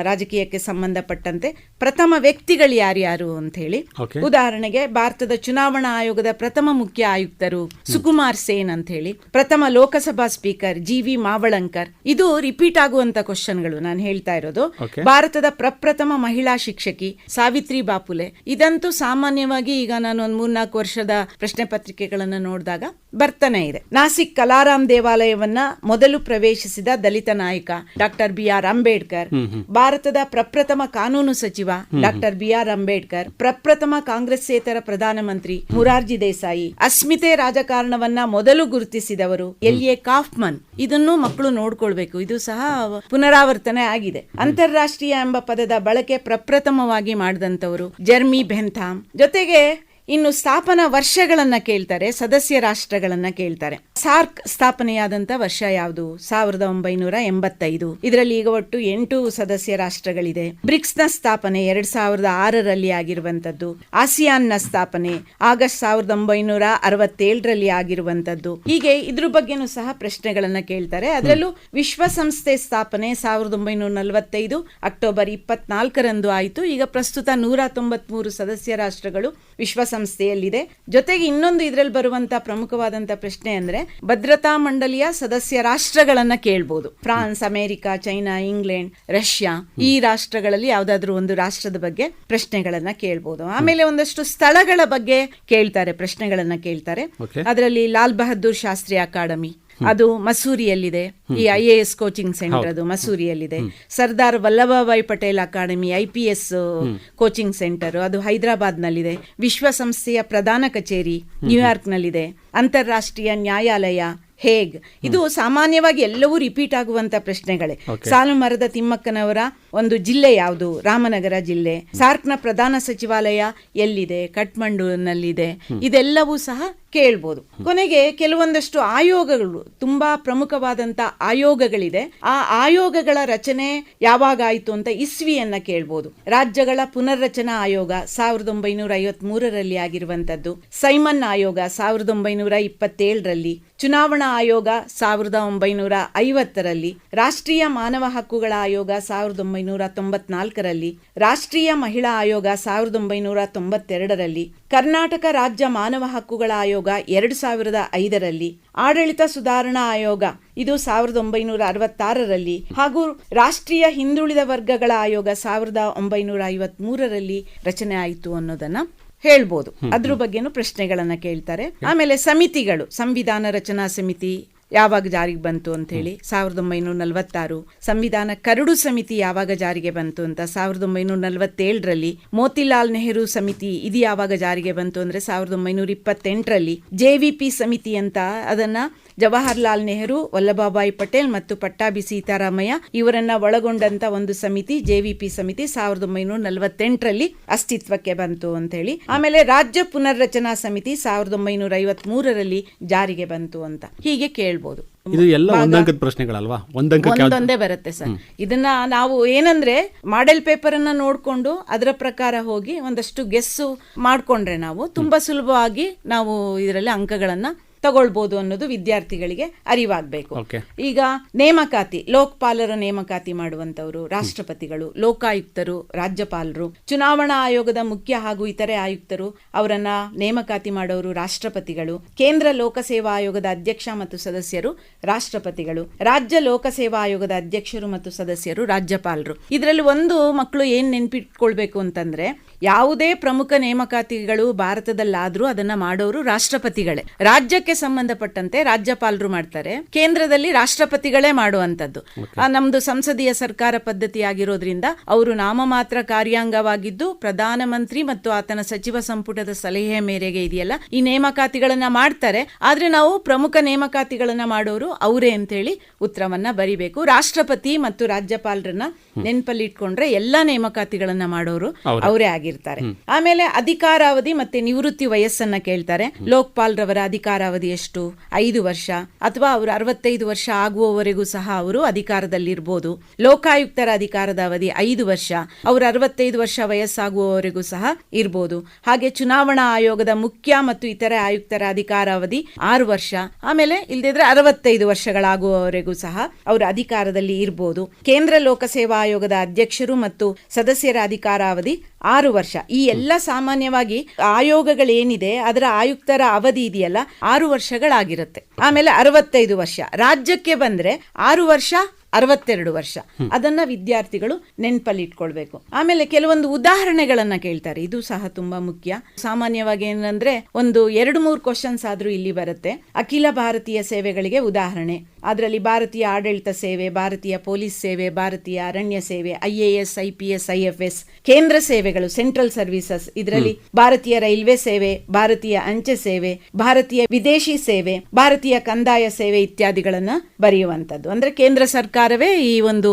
ರಾಜಕೀಯಕ್ಕೆ ಸಂಬಂಧಪಟ್ಟಂತೆ ಪ್ರಥಮ ವ್ಯಕ್ತಿಗಳು ಯಾರ್ಯಾರು ಅಂತ ಹೇಳಿ, ಉದಾಹರಣೆಗೆ ಭಾರತದ ಚುನಾವಣಾ ಆಯೋಗದ ಪ್ರಥಮ ಮುಖ್ಯ ಆಯುಕ್ತರು ಸುಕುಮಾರ್ ಸೇನ್ ಅಂತ ಹೇಳಿ, ಪ್ರಥಮ ಲೋಕಸಭಾ ಸ್ಪೀಕರ್ GV ಮಾವಳಂಕರ್. ಇದು ರಿಪೀಟ್ ಆಗುವಂತ ಕ್ವಶನ್ಗಳು ನಾನು ಹೇಳ್ತಾ ಇರೋದು. ಭಾರತದ ಪ್ರಪ್ರಥಮ ಮಹಿಳಾ ಶಿಕ್ಷಕಿ ಸಾವಿತ್ರಿ ಬಾಪುಲೆ. ಇದಂತೂ ಸಾಮಾನ್ಯವಾಗಿ ಈಗ ನಾನು ಒಂದು 3-4 ವರ್ಷದ ಪ್ರಶ್ನೆ ಪತ್ರಿಕೆಗಳನ್ನ ನೋಡಿದಾಗ ಬರ್ತಾನೆ ಇದೆ. ನಾಸಿಕ್ ಕಲಾರಾಮ್ ದೇವಾಲಯವನ್ನ ಮೊದಲು ಪ್ರವೇಶಿಸಿದ ದಲಿತ ನಾಯಕ ಡಾಕ್ಟರ್ BR ಅಂಬೇಡ್ಕರ್. ಭಾರತದ ಪ್ರಪ್ರಥಮ ಕಾನೂನು ಸಚಿವ ಡಾಕ್ಟರ್ BR ಅಂಬೇಡ್ಕರ್. ಪ್ರಪ್ರಥಮ ಕಾಂಗ್ರೆಸ್ಸೇತರ ಪ್ರಧಾನಮಂತ್ರಿ ಮುರಾರ್ಜಿ ದೇಸಾಯಿ. ಅಸ್ಮಿತೆ ರಾಜಕಾರಣವನ್ನ ಮೊದಲು ಗುರುತಿಸಿದವರು LA ಕಾಫ್ಮನ್. ಇದನ್ನು ಮಕ್ಕಳು ನೋಡ್ಕೊಳ್ಬೇಕು, ಇದು ಸಹ ಪುನರಾವರ್ತನೆ ಆಗಿದೆ. ಅಂತಾರಾಷ್ಟ್ರೀಯ ಎಂಬ ಪದದ ಬಳಕೆ ಪ್ರಪ್ರಥಮವಾಗಿ ಮಾಡಿದಂತವರು ಜರ್ಮಿ ಬೆಂಥಾಮ್. ಜೊತೆಗೆ ಇನ್ನು ಸ್ಥಾಪನಾ ವರ್ಷಗಳನ್ನ ಕೇಳ್ತಾರೆ, ಸದಸ್ಯ ರಾಷ್ಟ್ರಗಳನ್ನ ಕೇಳ್ತಾರೆ. ಸಾರ್ಕ್ ಸ್ಥಾಪನೆಯಾದಂತ ವರ್ಷ ಯಾವುದು? 1985. ಇದರಲ್ಲಿ ಈಗ ಒಟ್ಟು 8 ಸದಸ್ಯ ರಾಷ್ಟ್ರಗಳಿದೆ. ಬ್ರಿಕ್ಸ್ ನ ಸ್ಥಾಪನೆ 2006ರಲ್ಲಿ ಆಗಿರುವಂತದ್ದು. ಆಸಿಯಾನ್ ನ ಸ್ಥಾಪನೆ ಆಗಸ್ಟ್ 1967ರಲ್ಲಿ ಆಗಿರುವಂತದ್ದು. ಹೀಗೆ ಇದ್ರ ಬಗ್ಗೆನೂ ಸಹ ಪ್ರಶ್ನೆಗಳನ್ನ ಕೇಳ್ತಾರೆ. ಅದರಲ್ಲೂ ವಿಶ್ವಸಂಸ್ಥೆ ಸ್ಥಾಪನೆ 1945 ಅಕ್ಟೋಬರ್ 24ರಂದು ಆಯಿತು. ಈಗ ಪ್ರಸ್ತುತ 193 ಸದಸ್ಯ ರಾಷ್ಟ್ರಗಳು ವಿಶ್ವಸಂಸ್ಥೆಯಲ್ಲಿದೆ. ಜೊತೆಗೆ ಇನ್ನೊಂದು ಇದರಲ್ಲಿ ಬರುವಂತಹ ಪ್ರಮುಖವಾದಂತಹ ಪ್ರಶ್ನೆ ಅಂದ್ರೆ ಭದ್ರತಾ ಮಂಡಳಿಯ ಸದಸ್ಯ ರಾಷ್ಟ್ರಗಳನ್ನ ಕೇಳ್ಬೋದು. France, America, China, England, Russia, ಈ ರಾಷ್ಟ್ರಗಳಲ್ಲಿ ಯಾವ್ದಾದ್ರು ಒಂದು ರಾಷ್ಟ್ರದ ಬಗ್ಗೆ ಪ್ರಶ್ನೆಗಳನ್ನ ಕೇಳ್ಬೋದು. ಆಮೇಲೆ ಒಂದಷ್ಟು ಸ್ಥಳಗಳ ಬಗ್ಗೆ ಕೇಳ್ತಾರೆ, ಪ್ರಶ್ನೆಗಳನ್ನ ಕೇಳ್ತಾರೆ. ಅದರಲ್ಲಿ ಲಾಲ್ ಬಹದ್ದೂರ್ ಶಾಸ್ತ್ರಿ ಅಕಾಡೆಮಿ, ಅದು ಮಸೂರಿಯಲ್ಲಿದೆ. ಈ IAS ಕೋಚಿಂಗ್ ಸೆಂಟರ್ ಅದು ಮಸೂರಿಯಲ್ಲಿದೆ. Sardar Vallabhbhai Patel academy IPS coaching centre ಅದು ಹೈದರಾಬಾದ್ ನಲ್ಲಿದೆ. ವಿಶ್ವಸಂಸ್ಥೆಯ ಪ್ರಧಾನ ಕಚೇರಿ ನ್ಯೂಯಾರ್ಕ್ ನಲ್ಲಿದೆ. ಅಂತಾರಾಷ್ಟ್ರೀಯ ನ್ಯಾಯಾಲಯ ಹೇಗ್. ಇದು ಸಾಮಾನ್ಯವಾಗಿ ಎಲ್ಲವೂ ರಿಪೀಟ್ ಆಗುವಂತ ಪ್ರಶ್ನೆಗಳೇ. ಸಾಲು ಮರದ ತಿಮ್ಮಕ್ಕನವರ ಒಂದು ಜಿಲ್ಲೆ ಯಾವುದು? ರಾಮನಗರ ಜಿಲ್ಲೆ. ಸಾರ್ಕ್ನ ಪ್ರಧಾನ ಸಚಿವಾಲಯ ಎಲ್ಲಿದೆ? ಕಠ್ಮಂಡುನಲ್ಲಿದೆ. ಇದೆಲ್ಲವೂ ಸಹ ಕೇಳ್ಬೋದು. ಕೊನೆಗೆ ಕೆಲವೊಂದಷ್ಟು ಆಯೋಗಗಳು, ತುಂಬಾ ಪ್ರಮುಖವಾದಂತ ಆಯೋಗಗಳಿದೆ. ಆ ಆಯೋಗಗಳ ರಚನೆ ಯಾವಾಗ ಆಯಿತು ಅಂತ ಇಸ್ವಿಯನ್ನ ಕೇಳ್ಬೋದು. ರಾಜ್ಯಗಳ ಪುನರ್ರಚನಾ ಆಯೋಗ 1953ರಲ್ಲಿ ಆಗಿರುವಂತದ್ದು, ಸೈಮನ್ ಆಯೋಗ 1927ರಲ್ಲಿ, ಚುನಾವಣಾ ಆಯೋಗ 1950ರಲ್ಲಿ, ರಾಷ್ಟ್ರೀಯ ಮಾನವ ಹಕ್ಕುಗಳ ಆಯೋಗ 1994ರಲ್ಲಿ, ರಾಷ್ಟ್ರೀಯ ಮಹಿಳಾ ಆಯೋಗ 1992ರಲ್ಲಿ, ಕರ್ನಾಟಕ ರಾಜ್ಯ ಮಾನವ ಹಕ್ಕುಗಳ ಆಯೋಗ 2005ರಲ್ಲಿ, ಆಡಳಿತ ಸುಧಾರಣಾ ಆಯೋಗ ಇದು 1966ರಲ್ಲಿ, ಹಾಗೂ ರಾಷ್ಟ್ರೀಯ ಹಿಂದುಳಿದ ವರ್ಗಗಳ ಆಯೋಗ 1953ರಲ್ಲಿ ರಚನೆ ಆಯಿತು ಅನ್ನೋದನ್ನ ಹೇಳ್ಬೋದು. ಅದ್ರ ಬಗ್ಗೆನೂ ಪ್ರಶ್ನೆಗಳನ್ನ ಕೇಳ್ತಾರೆ. ಆಮೇಲೆ ಸಮಿತಿಗಳು, ಸಂವಿಧಾನ ರಚನಾ ಸಮಿತಿ ಯಾವಾಗ ಜಾರಿಗೆ ಬಂತು ಅಂತ ಹೇಳಿ 1946, ಸಂವಿಧಾನ ಕರಡು ಸಮಿತಿ ಯಾವಾಗ ಜಾರಿಗೆ ಬಂತು ಅಂತ 1947ರಲ್ಲಿ, ಮೋತಿಲಾಲ್ ನೆಹರು ಸಮಿತಿ ಇದು ಯಾವಾಗ ಜಾರಿಗೆ ಬಂತು ಅಂದ್ರೆ 1928ರಲ್ಲಿ, JVP ಸಮಿತಿ ಅಂತ ಅದನ್ನ ಜವಾಹರ್ಲಾಲ್ ನೆಹರು, ವಲ್ಲಭಭಾಯಿ ಪಟೇಲ್ ಮತ್ತು ಪಟ್ಟಾಭಿ ಸೀತಾರಾಮಯ್ಯ ಇವರನ್ನ ಒಳಗೊಂಡಂತ ಒಂದು ಸಮಿತಿ JVP ಸಮಿತಿ 1948ರಲ್ಲಿ ಅಸ್ತಿತ್ವಕ್ಕೆ ಬಂತು ಅಂತ ಹೇಳಿ. ಆಮೇಲೆ ರಾಜ್ಯ ಪುನರ್ರಚನಾ ಸಮಿತಿ 1953ರಲ್ಲಿ ಜಾರಿಗೆ ಬಂತು ಅಂತ ಹೀಗೆ ಕೇಳ್ಬೋದು. ಇದು ಎಲ್ಲ ಒಂದಂಕದ ಪ್ರಶ್ನೆಗಳಲ್ವಾ? ಒಂದೊಂದೇ ಬರುತ್ತೆ ಸರ್. ಇದನ್ನ ನಾವು ಏನಂದ್ರೆ ಮಾಡೆಲ್ ಪೇಪರ್ ಅನ್ನ ನೋಡ್ಕೊಂಡು ಅದರ ಪ್ರಕಾರ ಹೋಗಿ ಒಂದಷ್ಟು ಗೆಸ್ಸು ಮಾಡ್ಕೊಂಡ್ರೆ ನಾವು ತುಂಬಾ ಸುಲಭವಾಗಿ ನಾವು ಇದರಲ್ಲಿ ಅಂಕಗಳನ್ನ ತಗೊಳ್ಬಹುದು ಅನ್ನೋದು ವಿದ್ಯಾರ್ಥಿಗಳಿಗೆ ಅರಿವಾಗಬೇಕು. ಈಗ ನೇಮಕಾತಿ, ಲೋಕಪಾಲರ ನೇಮಕಾತಿ ಮಾಡುವಂತವರು ರಾಷ್ಟ್ರಪತಿಗಳು, ಲೋಕಾಯುಕ್ತರು ರಾಜ್ಯಪಾಲರು, ಚುನಾವಣಾ ಆಯೋಗದ ಮುಖ್ಯ ಹಾಗೂ ಇತರೆ ಆಯುಕ್ತರು ಅವರನ್ನ ನೇಮಕಾತಿ ಮಾಡೋರು ರಾಷ್ಟ್ರಪತಿಗಳು, ಕೇಂದ್ರ ಲೋಕಸೇವಾ ಆಯೋಗದ ಅಧ್ಯಕ್ಷ ಮತ್ತು ಸದಸ್ಯರು ರಾಷ್ಟ್ರಪತಿಗಳು, ರಾಜ್ಯ ಲೋಕಸೇವಾ ಆಯೋಗದ ಅಧ್ಯಕ್ಷರು ಮತ್ತು ಸದಸ್ಯರು ರಾಜ್ಯಪಾಲರು. ಇದರಲ್ಲಿ ಒಂದು ಮಕ್ಕಳು ಏನ್ ನೆನ್ಪಿಟ್ಕೊಳ್ಬೇಕು ಅಂತಂದ್ರೆ, ಯಾವುದೇ ಪ್ರಮುಖ ನೇಮಕಾತಿಗಳು ಭಾರತದಲ್ಲಾದ್ರೂ ಅದನ್ನ ಮಾಡೋರು ರಾಷ್ಟ್ರಪತಿಗಳೇ. ರಾಜ್ಯಕ್ಕೆ ಸಂಬಂಧಪಟ್ಟಂತೆ ರಾಜ್ಯಪಾಲರು ಮಾಡ್ತಾರೆ, ಕೇಂದ್ರದಲ್ಲಿ ರಾಷ್ಟ್ರಪತಿಗಳೇ ಮಾಡುವಂತದ್ದು. ನಮ್ದು ಸಂಸದೀಯ ಸರ್ಕಾರ ಪದ್ಧತಿ ಆಗಿರೋದ್ರಿಂದ ಅವರು ನಾಮಮಾತ್ರ ಕಾರ್ಯಾಂಗವಾಗಿದ್ದು ಪ್ರಧಾನಮಂತ್ರಿ ಮತ್ತು ಆತನ ಸಚಿವ ಸಂಪುಟದ ಸಲಹೆ ಮೇರೆಗೆ ಇದೆಯಲ್ಲ ಈ ನೇಮಕಾತಿಗಳನ್ನ ಮಾಡ್ತಾರೆ. ಆದ್ರೆ ನಾವು ಪ್ರಮುಖ ನೇಮಕಾತಿಗಳನ್ನ ಮಾಡೋರು ಅವರೇ ಅಂತೇಳಿ ಉತ್ತರವನ್ನ ಬರಿಬೇಕು. ರಾಷ್ಟ್ರಪತಿ ಮತ್ತು ರಾಜ್ಯಪಾಲರನ್ನ ನೆನಪಲ್ಲಿ ಇಟ್ಕೊಂಡ್ರೆ ಎಲ್ಲಾ ನೇಮಕಾತಿಗಳನ್ನ ಮಾಡೋರು ಅವರೇ ಆಗಿರ್ತಾರೆ. ಆಮೇಲೆ ಅಧಿಕಾರಾವಧಿ ಮತ್ತೆ ನಿವೃತ್ತಿ ವಯಸ್ಸನ್ನ ಕೇಳ್ತಾರೆ. ಲೋಕಪಾಲರವರ ಅಧಿಕಾರಾವಧಿ ಎಷ್ಟು? 5 ವರ್ಷ, ಅಥವಾ ಅವರು 65 ವರ್ಷ ಆಗುವವರೆಗೂ ಸಹ ಅವರು ಅಧಿಕಾರದಲ್ಲಿರ್ಬೋದು. ಲೋಕಾಯುಕ್ತರ ಅಧಿಕಾರದ ಅವಧಿ 5 ವರ್ಷ, ಅವರು 65 ವರ್ಷ ವಯಸ್ಸಾಗುವವರೆಗೂ ಸಹ ಇರ್ಬೋದು. ಹಾಗೆ ಚುನಾವಣಾ ಆಯೋಗದ ಮುಖ್ಯ ಮತ್ತು ಇತರೆ ಆಯುಕ್ತರ ಅಧಿಕಾರಾವಧಿ 6 ವರ್ಷ. ಆಮೇಲೆ ಇಲ್ದಿದ್ರೆ 65 ವರ್ಷಗಳಾಗುವವರೆಗೂ ಸಹ ಅವರು ಅಧಿಕಾರದಲ್ಲಿ ಇರ್ಬೋದು. ಕೇಂದ್ರ ಲೋಕಸೇವಾ ಆಯೋಗದ ಅಧ್ಯಕ್ಷರು ಮತ್ತು ಸದಸ್ಯರ ಅಧಿಕಾರಾವಧಿ 6 ವರ್ಷ. ಈ ಎಲ್ಲ ಸಾಮಾನ್ಯವಾಗಿ ಆಯೋಗಗಳೇನಿದೆ ಅದರ ಆಯುಕ್ತರ ಅವಧಿ ಇದೆಯಲ್ಲ 6 ವರ್ಷಗಳಾಗಿರುತ್ತೆ. ಆಮೇಲೆ 65 ವರ್ಷ. ರಾಜ್ಯಕ್ಕೆ ಬಂದ್ರೆ 6 ವರ್ಷ 62 ವರ್ಷ. ಅದನ್ನ ವಿದ್ಯಾರ್ಥಿಗಳು ನೆನಪಲ್ಲಿ ಇಟ್ಕೊಳ್ಬೇಕು. ಆಮೇಲೆ ಕೆಲವೊಂದು ಉದಾಹರಣೆಗಳನ್ನ ಕೇಳ್ತಾರೆ, ಇದು ಸಹ ತುಂಬಾ ಮುಖ್ಯ. ಸಾಮಾನ್ಯವಾಗಿ ಏನಂದ್ರೆ ಒಂದು 2-3 ಕ್ವಶನ್ಸ್ ಆದ್ರೂ ಇಲ್ಲಿ ಬರುತ್ತೆ. ಅಖಿಲ ಭಾರತೀಯ ಸೇವೆಗಳಿಗೆ ಉದಾಹರಣೆ, ಅದರಲ್ಲಿ ಭಾರತೀಯ ಆಡಳಿತ ಸೇವೆ, ಭಾರತೀಯ ಪೊಲೀಸ್ ಸೇವೆ, ಭಾರತೀಯ ಅರಣ್ಯ ಸೇವೆ, IAS, IPS, IFS, ಕೇಂದ್ರ ಸೇವೆಗಳು ಸೆಂಟ್ರಲ್ ಸರ್ವಿಸಸ್, ಇದರಲ್ಲಿ ಭಾರತೀಯ ರೈಲ್ವೆ ಸೇವೆ, ಭಾರತೀಯ ಅಂಚೆ ಸೇವೆ, ಭಾರತೀಯ ವಿದೇಶಿ ಸೇವೆ, ಭಾರತೀಯ ಕಂದಾಯ ಸೇವೆ ಇತ್ಯಾದಿಗಳನ್ನ ಬರೆಯುವಂತದ್ದು. ಅಂದ್ರೆ ಕೇಂದ್ರ ಸರ್ಕಾರವೇ ಈ ಒಂದು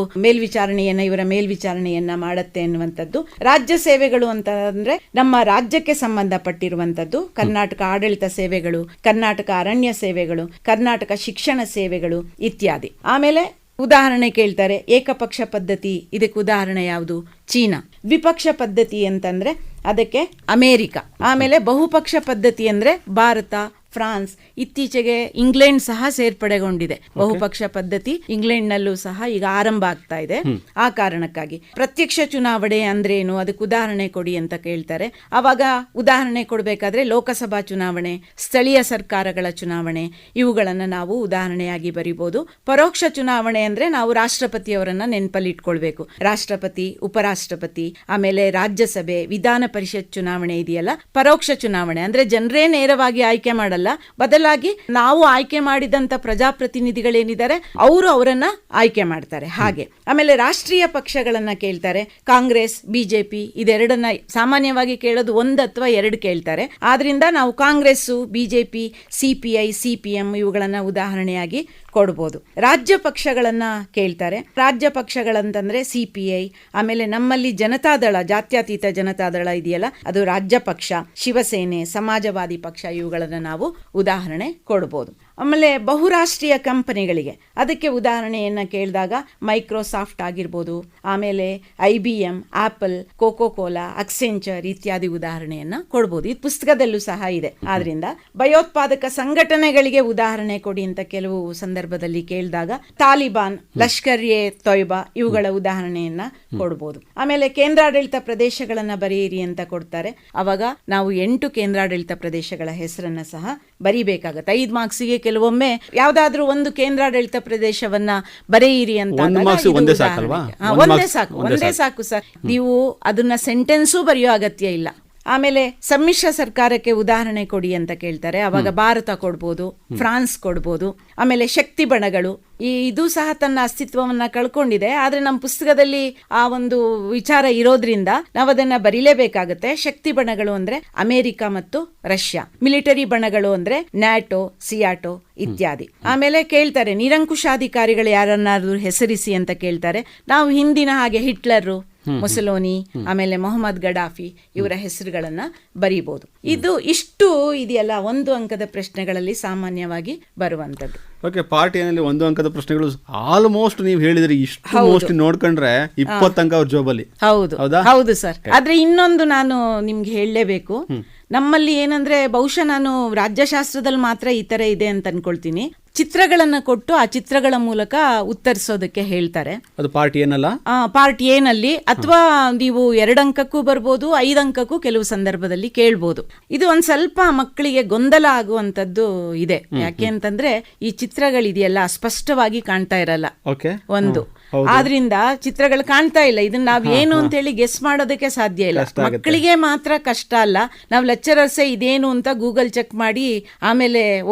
ಇವರ ಮೇಲ್ವಿಚಾರಣೆಯನ್ನ ಮಾಡುತ್ತೆ ಎನ್ನುವಂಥದ್ದು. ರಾಜ್ಯ ಸೇವೆಗಳು ಅಂತ ಅಂದ್ರೆ ನಮ್ಮ ರಾಜ್ಯಕ್ಕೆ ಸಂಬಂಧಪಟ್ಟಿರುವಂತದ್ದು ಕರ್ನಾಟಕ ಆಡಳಿತ ಸೇವೆಗಳು, ಕರ್ನಾಟಕ ಅರಣ್ಯ ಸೇವೆಗಳು, ಕರ್ನಾಟಕ ಶಿಕ್ಷಣ ಸೇವೆಗಳು ಇತ್ಯಾದಿ. ಆಮೇಲೆ ಉದಾಹರಣೆ ಕೇಳ್ತಾರೆ. ಏಕಪಕ್ಷ ಪದ್ಧತಿ, ಇದಕ್ಕೆ ಉದಾಹರಣೆ ಯಾವುದು? ಚೀನಾ. ದ್ವಿಪಕ್ಷ ಪದ್ಧತಿ ಅಂತಂದ್ರೆ ಅದಕ್ಕೆ ಅಮೇರಿಕ. ಆಮೇಲೆ ಬಹುಪಕ್ಷ ಪದ್ಧತಿ ಅಂದ್ರೆ ಭಾರತ, ಫ್ರಾನ್ಸ್, ಇತ್ತೀಚೆಗೆ ಇಂಗ್ಲೆಂಡ್ ಸಹ ಸೇರ್ಪಡೆಗೊಂಡಿದೆ. ಬಹುಪಕ್ಷ ಪದ್ಧತಿ ಇಂಗ್ಲೆಂಡ್ನಲ್ಲೂ ಸಹ ಈಗ ಆರಂಭ ಆಗ್ತಾ ಇದೆ. ಆ ಕಾರಣಕ್ಕಾಗಿ ಪ್ರತ್ಯಕ್ಷ ಚುನಾವಣೆ ಅಂದ್ರೇನು, ಅದಕ್ಕೆ ಉದಾಹರಣೆ ಕೊಡಿ ಅಂತ ಕೇಳ್ತಾರೆ. ಅವಾಗ ಉದಾಹರಣೆ ಕೊಡಬೇಕಾದ್ರೆ ಲೋಕಸಭಾ ಚುನಾವಣೆ, ಸ್ಥಳೀಯ ಸರ್ಕಾರಗಳ ಚುನಾವಣೆ ಇವುಗಳನ್ನ ನಾವು ಉದಾಹರಣೆಯಾಗಿ ಬರಿಬಹುದು. ಪರೋಕ್ಷ ಚುನಾವಣೆ ಅಂದ್ರೆ ನಾವು ರಾಷ್ಟ್ರಪತಿಯವರನ್ನ ನೆನಪಲ್ಲಿ ಇಟ್ಕೊಳ್ಬೇಕು. ರಾಷ್ಟ್ರಪತಿ, ಉಪರಾಷ್ಟ್ರಪತಿ, ಆಮೇಲೆ ರಾಜ್ಯಸಭೆ, ವಿಧಾನ ಪರಿಷತ್ ಚುನಾವಣೆ ಇದೆಯಲ್ಲ, ಪರೋಕ್ಷ ಚುನಾವಣೆ ಅಂದ್ರೆ ಜನರೇ ನೇರವಾಗಿ ಆಯ್ಕೆ ಮಾಡಲ್ಲ, ಬದಲಾಗಿ ನಾವು ಆಯ್ಕೆ ಮಾಡಿದಂತ ಪ್ರಜಾಪ್ರತಿನಿಧಿಗಳೇನಿದ್ದಾರೆ ಅವರು ಅವರನ್ನ ಆಯ್ಕೆ ಮಾಡ್ತಾರೆ. ಹಾಗೆ ಆಮೇಲೆ ರಾಷ್ಟ್ರೀಯ ಪಕ್ಷಗಳನ್ನ ಕೇಳ್ತಾರೆ. ಕಾಂಗ್ರೆಸ್, ಬಿಜೆಪಿ ಇದೆರಡನ್ನ ಸಾಮಾನ್ಯವಾಗಿ ಕೇಳೋದು 1 ಅಥವಾ 2 ಕೇಳ್ತಾರೆ. ಆದ್ರಿಂದ ನಾವು ಕಾಂಗ್ರೆಸ್, ಬಿಜೆಪಿ, CPI, CPM ಇವುಗಳನ್ನ ಉದಾಹರಣೆಯಾಗಿ ಕೊಡ್ಬೋದು. ರಾಜ್ಯ ಪಕ್ಷಗಳನ್ನ ಕೇಳ್ತಾರೆ. ರಾಜ್ಯ ಪಕ್ಷಗಳಂತಂದ್ರೆ CPI, ಆಮೇಲೆ ನಮ್ಮಲ್ಲಿ ಜನತಾದಳ, ಜಾತ್ಯತೀತ ಜನತಾದಳ ಇದೆಯಲ್ಲ, ಅದು ರಾಜ್ಯ ಪಕ್ಷ, ಶಿವಸೇನೆ, ಸಮಾಜವಾದಿ ಪಕ್ಷ, ಇವುಗಳನ್ನ ನಾವು ಉದಾಹರಣೆ ಕೊಡ್ಬೋದು. ಆಮೇಲೆ ಬಹುರಾಷ್ಟ್ರೀಯ ಕಂಪನಿಗಳಿಗೆ ಅದಕ್ಕೆ ಉದಾಹರಣೆಯನ್ನ ಕೇಳಿದಾಗ ಮೈಕ್ರೋಸಾಫ್ಟ್ ಆಗಿರ್ಬೋದು, ಆಮೇಲೆ IBM, ಆಪಲ್, ಕೋಕೋ ಕೋಲಾ, ಅಕ್ಸೆಂಚರ್ ಇತ್ಯಾದಿ ಉದಾಹರಣೆಯನ್ನ ಕೊಡ್ಬೋದು. ಇದು ಪುಸ್ತಕದಲ್ಲೂ ಸಹ ಇದೆ. ಆದ್ರಿಂದ ಭಯೋತ್ಪಾದಕ ಸಂಘಟನೆಗಳಿಗೆ ಉದಾಹರಣೆ ಕೊಡಿ ಅಂತ ಕೆಲವು ಸಂದರ್ಭದಲ್ಲಿ ಕೇಳಿದಾಗ ತಾಲಿಬಾನ್, ಲಷ್ಕರ್-ಎ-ತೊಯ್ಬಾ ಇವುಗಳ ಉದಾಹರಣೆಯನ್ನ ಕೊಡ್ಬೋದು. ಆಮೇಲೆ ಕೇಂದ್ರಾಡಳಿತ ಪ್ರದೇಶಗಳನ್ನ ಬರೆಯಿರಿ ಅಂತ ಕೊಡ್ತಾರೆ. ಅವಾಗ ನಾವು 8 ಕೇಂದ್ರಾಡಳಿತ ಪ್ರದೇಶಗಳ ಹೆಸರನ್ನ ಸಹ ಬರಿಬೇಕಾಗತ್ತೆ. 5 ಮಾರ್ಕ್ಸಿಗೆ ಕೆಲವೊಮ್ಮೆ ಯಾವ್ದಾದ್ರೂ ಒಂದು ಕೇಂದ್ರಾಡಳಿತ ಪ್ರದೇಶವನ್ನ ಬರೆಯಿರಿ ಅಂತ ಒಂದೇ ಸಾಕು ಸರ್. ನೀವು ಅದನ್ನ ಸೆಂಟೆನ್ಸು ಬರೆಯೋ ಅಗತ್ಯ ಇಲ್ಲ. ಆಮೇಲೆ ಸಮ್ಮಿಶ್ರ ಸರ್ಕಾರಕ್ಕೆ ಉದಾಹರಣೆ ಕೊಡಿ ಅಂತ ಕೇಳ್ತಾರೆ. ಅವಾಗ ಭಾರತ ಕೊಡ್ಬೋದು, ಫ್ರಾನ್ಸ್ ಕೊಡ್ಬೋದು. ಆಮೇಲೆ ಶಕ್ತಿ ಬಣಗಳು, ಇದು ಸಹ ತನ್ನ ಅಸ್ತಿತ್ವವನ್ನ ಕಳ್ಕೊಂಡಿದೆ. ಆದ್ರೆ ನಮ್ಮ ಪುಸ್ತಕದಲ್ಲಿ ಆ ಒಂದು ವಿಚಾರ ಇರೋದ್ರಿಂದ ನಾವು ಅದನ್ನ ಬರೀಲೇಬೇಕಾಗತ್ತೆ. ಶಕ್ತಿ ಬಣಗಳು ಅಂದ್ರೆ ಅಮೆರಿಕ ಮತ್ತು ರಷ್ಯಾ. ಮಿಲಿಟರಿ ಬಣಗಳು ಅಂದ್ರೆ ನ್ಯಾಟೋ, ಸಿಯಾಟೋ ಇತ್ಯಾದಿ. ಆಮೇಲೆ ಕೇಳ್ತಾರೆ ನಿರಂಕುಶಾಧಿಕಾರಿಗಳು ಯಾರನ್ನಾದ್ರೂ ಹೆಸರಿಸಿ ಅಂತ ಕೇಳ್ತಾರೆ. ನಾವು ಹಿಂದಿನ ಹಾಗೆ ಹಿಟ್ಲರ್, ಮುಸಲೋನಿ, ಆಮೇಲೆ ಮೊಹಮ್ಮದ್ ಗಡಾಫಿ ಇವರ ಹೆಸರುಗಳನ್ನ ಬರೀಬಹುದು. ಇಷ್ಟು ಇದೆಯಲ್ಲ 1 ಅಂಕದ ಪ್ರಶ್ನೆಗಳಲ್ಲಿ ಸಾಮಾನ್ಯವಾಗಿ ಬರುವಂತದ್ದು. ಓಕೆ, ಪಾರ್ಟ್ ಏನಲ್ಲಿ 1 ಅಂಕದ ಪ್ರಶ್ನೆಗಳು ಆಲ್ಮೋಸ್ಟ್ ನೀವು ಹೇಳಿದ್ರಿ. ಇಷ್ಟು ಮೋಸ್ಟ್ ನೋಡ್ಕೊಂಡ್ರೆ 20 ಅಂಕ ಅವ್ರ ಜೋಬಲ್ಲಿ. ಹೌದು ಸರ್. ಆದ್ರೆ ಇನ್ನೊಂದು ನಾನು ನಿಮ್ಗೆ ಹೇಳಲೇಬೇಕು. ನಮ್ಮಲ್ಲಿ ಏನಂದ್ರೆ ಬಹುಶಃ ನಾನು ರಾಜ್ಯಶಾಸ್ತ್ರದಲ್ಲಿ ಮಾತ್ರ ಈ ತರ ಇದೆ ಅಂತ ಅನ್ಕೊಳ್ತೀನಿ. ಚಿತ್ರಗಳನ್ನ ಕೊಟ್ಟು ಆ ಚಿತ್ರಗಳ ಮೂಲಕ ಉತ್ತರಿಸೋದಕ್ಕೆ ಹೇಳ್ತಾರೆ. ಅದು ಪಾರ್ಟ್ ಏನಲ್ಲ, ಪಾರ್ಟ್ ಏನಲ್ಲಿ, ಅಥವಾ ನೀವು 2 ಅಂಕಕ್ಕೂ ಬರ್ಬೋದು, 5 ಅಂಕಕ್ಕೂ ಕೆಲವು ಸಂದರ್ಭದಲ್ಲಿ ಕೇಳ್ಬೋದು. ಇದು ಒಂದ್ ಸ್ವಲ್ಪ ಮಕ್ಕಳಿಗೆ ಗೊಂದಲ ಆಗುವಂತದ್ದು ಇದೆ. ಯಾಕೆ ಅಂತಂದ್ರೆ ಈ ಚಿತ್ರಗಳಿದೆಯಲ್ಲ ಸ್ಪಷ್ಟವಾಗಿ ಕಾಣ್ತಾ ಇರಲ್ಲ. ಒಂದು ಆದ್ರಿಂದ ಚಿತ್ರಗಳು ಕಾಣ್ತಾ ಇಲ್ಲ. ಇದನ್ನ ನಾವ್ ಏನು ಅಂತ ಹೇಳಿ ಗೆಸ್ ಮಾಡೋದಕ್ಕೆ ಸಾಧ್ಯ ಇಲ್ಲ. ಮಕ್ಕಳಿಗೆ ಮಾತ್ರ ಕಷ್ಟ ಅಲ್ಲ, ನಾವ್ ಲೆಕ್ಚರರ್ಸೇ ಇದೇನು ಅಂತ ಗೂಗಲ್ ಚೆಕ್ ಮಾಡಿ ಆಮೇಲೆ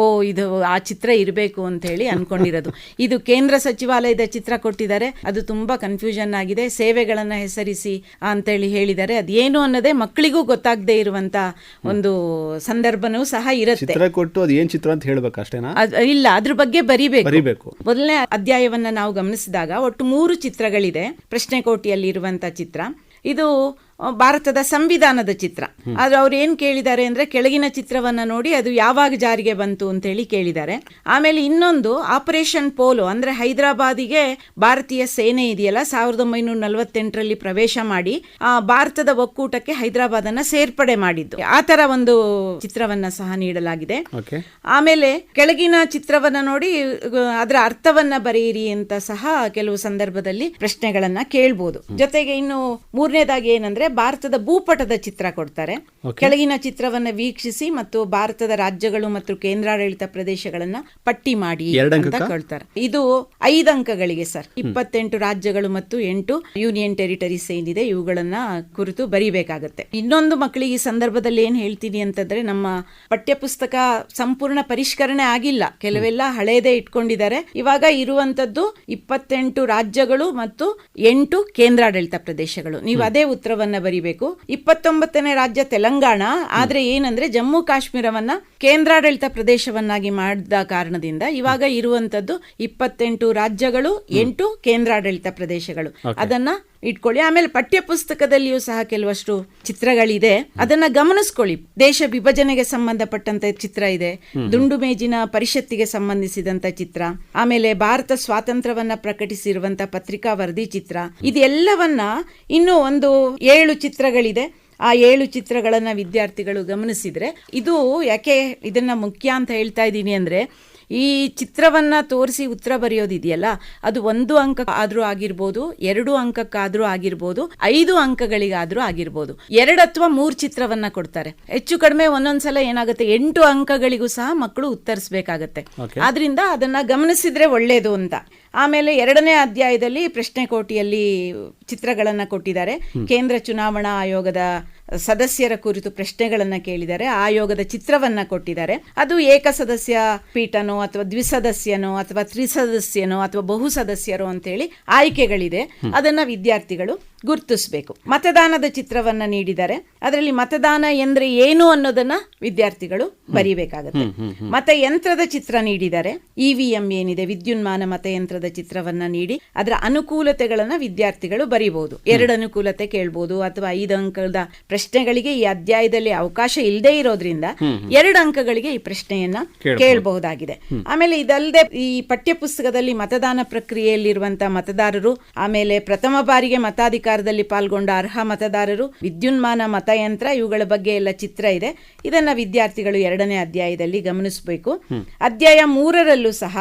ಇದು ಆ ಚಿತ್ರ ಇರಬೇಕು ಅಂತ ಹೇಳಿ ಅನ್ಕೊಂಡಿರೋದು. ಇದು ಕೇಂದ್ರ ಸಚಿವಾಲಯದ ಚಿತ್ರ ಕೊಟ್ಟಿದ್ದಾರೆ, ಅದು ತುಂಬಾ ಕನ್ಫ್ಯೂಷನ್ ಆಗಿದೆ. ಸೇವೆಗಳನ್ನ ಹೆಸರಿಸಿ ಅಂತೇಳಿ ಹೇಳಿದ್ದಾರೆ. ಅದೇನು ಅನ್ನೋದೇ ಮಕ್ಕಳಿಗೂ ಗೊತ್ತಾಗದೆ ಇರುವಂತ ಒಂದು ಸಂದರ್ಭನೂ ಸಹ ಇರುತ್ತೆ. ಚಿತ್ರ ಕೊಟ್ಟು ಅದು ಏನ್ ಚಿತ್ರ ಅಂತ ಹೇಳ್ಬೇಕು ಅಷ್ಟೇನಾ? ಇಲ್ಲ, ಅದ್ರ ಬಗ್ಗೆ ಬರಿಬೇಕು. ಮೊದಲನೇ ಅಧ್ಯಾಯವನ್ನ ನಾವು ಗಮನಿಸಿದಾಗ ಒಟ್ಟು 3 ಚಿತ್ರಗಳಿದೆ. ಪ್ರಶ್ನೆ ಕೋಟಿಯಲ್ಲಿ ಇರುವಂತ ಚಿತ್ರ ಇದು ಭಾರತದ ಸಂವಿಧಾನದ ಚಿತ್ರ. ಆದ್ರೆ ಅವ್ರು ಏನ್ ಕೇಳಿದ್ದಾರೆ ಅಂದ್ರೆ ಕೆಳಗಿನ ಚಿತ್ರವನ್ನ ನೋಡಿ ಅದು ಯಾವಾಗ ಜಾರಿಗೆ ಬಂತು ಅಂತ ಹೇಳಿ ಕೇಳಿದ್ದಾರೆ. ಆಮೇಲೆ ಇನ್ನೊಂದು ಆಪರೇಷನ್ ಪೋಲೋ ಅಂದ್ರೆ ಹೈದರಾಬಾದಿಗೆ ಭಾರತೀಯ ಸೇನೆ ಇದೆಯಲ್ಲ 1948ರಲ್ಲಿ ಪ್ರವೇಶ ಮಾಡಿ ಭಾರತದ ಒಕ್ಕೂಟಕ್ಕೆ ಹೈದರಾಬಾದ್ ಅನ್ನ ಸೇರ್ಪಡೆ ಮಾಡಿದ್ದು. ಆ ತರ ಒಂದು ಚಿತ್ರವನ್ನ ಸಹ ನೀಡಲಾಗಿದೆ. ಆಮೇಲೆ ಕೆಳಗಿನ ಚಿತ್ರವನ್ನ ನೋಡಿ ಅದರ ಅರ್ಥವನ್ನ ಬರೆಯಿರಿ ಅಂತ ಸಹ ಕೆಲವು ಸಂದರ್ಭದಲ್ಲಿ ಪ್ರಶ್ನೆಗಳನ್ನ ಕೇಳ್ಬೋದು. ಜೊತೆಗೆ ಇನ್ನು 3ನೇದಾಗಿ ಏನಂದ್ರೆ ಭಾರತದ ಭೂಪಟದ ಚಿತ್ರ ಕೊಡ್ತಾರೆ. ಕೆಳಗಿನ ಚಿತ್ರವನ್ನ ವೀಕ್ಷಿಸಿ ಮತ್ತು ಭಾರತದ ರಾಜ್ಯಗಳು ಮತ್ತು ಕೇಂದ್ರಾಡಳಿತ ಪ್ರದೇಶಗಳನ್ನ ಪಟ್ಟಿ ಮಾಡಿ ಅಂತ ಕೊಡ್ತಾರೆ. ಇದು 5 ಅಂಕಗಳಿಗೆ ಸರ್. 28 ರಾಜ್ಯಗಳು ಮತ್ತು 8 ಯೂನಿಯನ್ ಟೆರಿಟರೀಸ್ ಏನಿದೆ ಇವುಗಳನ್ನ ಕುರಿತು ಬರಿಬೇಕಾಗತ್ತೆ. ಇನ್ನೊಂದು ಮಕ್ಕಳಿಗೆ ಈ ಸಂದರ್ಭದಲ್ಲಿ ಏನ್ ಹೇಳ್ತೀನಿ ಅಂತಂದ್ರೆ, ನಮ್ಮ ಪಠ್ಯಪುಸ್ತಕ ಸಂಪೂರ್ಣ ಪರಿಷ್ಕರಣೆ ಆಗಿಲ್ಲ, ಕೆಲವೆಲ್ಲ ಹಳೇದೇ ಇಟ್ಕೊಂಡಿದ್ದಾರೆ. ಇವಾಗ ಇರುವಂತದ್ದು 28 ರಾಜ್ಯಗಳು ಮತ್ತು 8 ಕೇಂದ್ರಾಡಳಿತ ಪ್ರದೇಶಗಳು. ನೀವು ಅದೇ ಉತ್ತರವನ್ನ ಬರಿಬೇಕು. 29ನೇ ರಾಜ್ಯ ತೆಲಂಗಾಣ. ಆದ್ರೆ ಏನಂದ್ರೆ ಜಮ್ಮು ಕಾಶ್ಮೀರವನ್ನ ಕೇಂದ್ರಾಡಳಿತ ಪ್ರದೇಶವನ್ನಾಗಿ ಮಾಡಿದ ಕಾರಣದಿಂದ ಇವಾಗ ಇರುವಂತದ್ದು 28 ರಾಜ್ಯಗಳು, 8 ಕೇಂದ್ರಾಡಳಿತ ಪ್ರದೇಶಗಳು. ಅದನ್ನ ಇಟ್ಕೊಳ್ಳಿ. ಆಮೇಲೆ ಪಠ್ಯ ಪುಸ್ತಕದಲ್ಲಿಯೂ ಸಹ ಕೆಲವಷ್ಟು ಚಿತ್ರಗಳಿದೆ, ಅದನ್ನ ಗಮನಿಸ್ಕೊಳ್ಳಿ. ದೇಶ ವಿಭಜನೆಗೆ ಸಂಬಂಧಪಟ್ಟಂತ ಚಿತ್ರ ಇದೆ, ದುಂಡು ಮೇಜಿನ ಪರಿಷತ್ತಿಗೆ ಸಂಬಂಧಿಸಿದಂತ ಚಿತ್ರ, ಆಮೇಲೆ ಭಾರತ ಸ್ವಾತಂತ್ರ್ಯವನ್ನ ಪ್ರಕಟಿಸಿರುವಂತ ಪತ್ರಿಕಾ ವರದಿ ಚಿತ್ರ. ಇದೆಲ್ಲವನ್ನ ಇನ್ನು ಒಂದು 7 ಚಿತ್ರಗಳಿದೆ. ಆ 7 ಚಿತ್ರಗಳನ್ನ ವಿದ್ಯಾರ್ಥಿಗಳು ಗಮನಿಸಿದ್ರೆ, ಇದು ಯಾಕೆ ಇದನ್ನ ಮುಖ್ಯ ಅಂತ ಹೇಳ್ತಾ ಇದ್ದೀನಿ ಅಂದ್ರೆ, ಈ ಚಿತ್ರವನ್ನ ತೋರಿಸಿ ಉತ್ತರ ಬರೆಯೋದಿದೆಯಲ್ಲ ಅದು 1 ಅಂಕ ಆದ್ರೂ ಆಗಿರ್ಬೋದು, 2 ಅಂಕಕ್ಕಾದ್ರೂ ಆಗಿರ್ಬೋದು, 5 ಅಂಕಗಳಿಗಾದ್ರೂ ಆಗಿರ್ಬೋದು. 2 ಅಥವಾ 3 ಚಿತ್ರವನ್ನ ಕೊಡ್ತಾರೆ. ಹೆಚ್ಚು ಕಡಿಮೆ ಒಂದೊಂದ್ಸಲ ಏನಾಗುತ್ತೆ 8 ಅಂಕಗಳಿಗೂ ಸಹ ಮಕ್ಕಳು ಉತ್ತರಿಸಬೇಕಾಗತ್ತೆ. ಆದ್ರಿಂದ ಅದನ್ನ ಗಮನಿಸಿದ್ರೆ ಒಳ್ಳೇದು ಅಂತ. ಆಮೇಲೆ 2ನೇ ಅಧ್ಯಾಯದಲ್ಲಿ ಪ್ರಶ್ನೆ ಕೋಟಿಯಲ್ಲಿ ಚಿತ್ರಗಳನ್ನ ಕೊಟ್ಟಿದ್ದಾರೆ. ಕೇಂದ್ರ ಚುನಾವಣಾ ಆಯೋಗದ ಸದಸ್ಯರ ಕುರಿತು ಪ್ರಶ್ನೆಗಳನ್ನ ಕೇಳಿದ್ದಾರೆ. ಆಯೋಗದ ಚಿತ್ರವನ್ನ ಕೊಟ್ಟಿದ್ದಾರೆ. ಅದು ಏಕಸದಸ್ಯ ಪೀಠನೋ ಅಥವಾ ದ್ವಿಸದಸ್ಯನೋ ಅಥವಾ ತ್ರಿಸದಸ್ಯನೋ ಅಥವಾ ಬಹು ಸದಸ್ಯರೋ ಅಂತೇಳಿ ಆಯ್ಕೆಗಳಿದೆ. ಅದನ್ನ ವಿದ್ಯಾರ್ಥಿಗಳು ಗುರುತಿಸಬೇಕು. ಮತದಾನದ ಚಿತ್ರವನ್ನ ನೀಡಿದ್ದಾರೆ, ಅದರಲ್ಲಿ ಮತದಾನ ಎಂದ್ರೆ ಏನು ಅನ್ನೋದನ್ನ ವಿದ್ಯಾರ್ಥಿಗಳು ಬರೀಬೇಕಾಗತ್ತೆ. ಮತಯಂತ್ರದ ಚಿತ್ರ ನೀಡಿದ್ದಾರೆ, EVM ಏನಿದೆ ವಿದ್ಯುನ್ಮಾನ ಮತಯಂತ್ರದ ಚಿತ್ರವನ್ನ ನೀಡಿ ಅದರ ಅನುಕೂಲತೆಗಳನ್ನ ವಿದ್ಯಾರ್ಥಿಗಳು ಬರೀಬಹುದು. 2 ಅನುಕೂಲತೆ ಕೇಳ್ಬೋದು, ಅಥವಾ 5 ಅಂಕದ ಪ್ರಶ್ನೆಗಳಿಗೆ ಈ ಅಧ್ಯಾಯದಲ್ಲಿ ಅವಕಾಶ ಇಲ್ಲದೆ ಇರೋದ್ರಿಂದ 2 ಅಂಕಗಳಿಗೆ ಈ ಪ್ರಶ್ನೆಯನ್ನ ಕೇಳಬಹುದಾಗಿದೆ. ಆಮೇಲೆ ಇದಲ್ಲದೆ ಈ ಪಠ್ಯ ಪುಸ್ತಕದಲ್ಲಿ ಮತದಾನ ಪ್ರಕ್ರಿಯೆಯಲ್ಲಿರುವಂತಹ ಮತದಾರರು, ಆಮೇಲೆ ಪ್ರಥಮ ಬಾರಿಗೆ ಮತಾಧಿಕಾರದಲ್ಲಿ ಪಾಲ್ಗೊಂಡ ಅರ್ಹ ಮತದಾರರು, ವಿದ್ಯುನ್ಮಾನ ಮತಯಂತ್ರ, ಇವುಗಳ ಬಗ್ಗೆ ಎಲ್ಲ ಚಿತ್ರ ಇದೆ. ಇದನ್ನ ವಿದ್ಯಾರ್ಥಿಗಳು 2ನೇ ಅಧ್ಯಾಯದಲ್ಲಿ ಗಮನಿಸಬೇಕು. ಅಧ್ಯಾಯ 3ರಲ್ಲೂ ಸಹ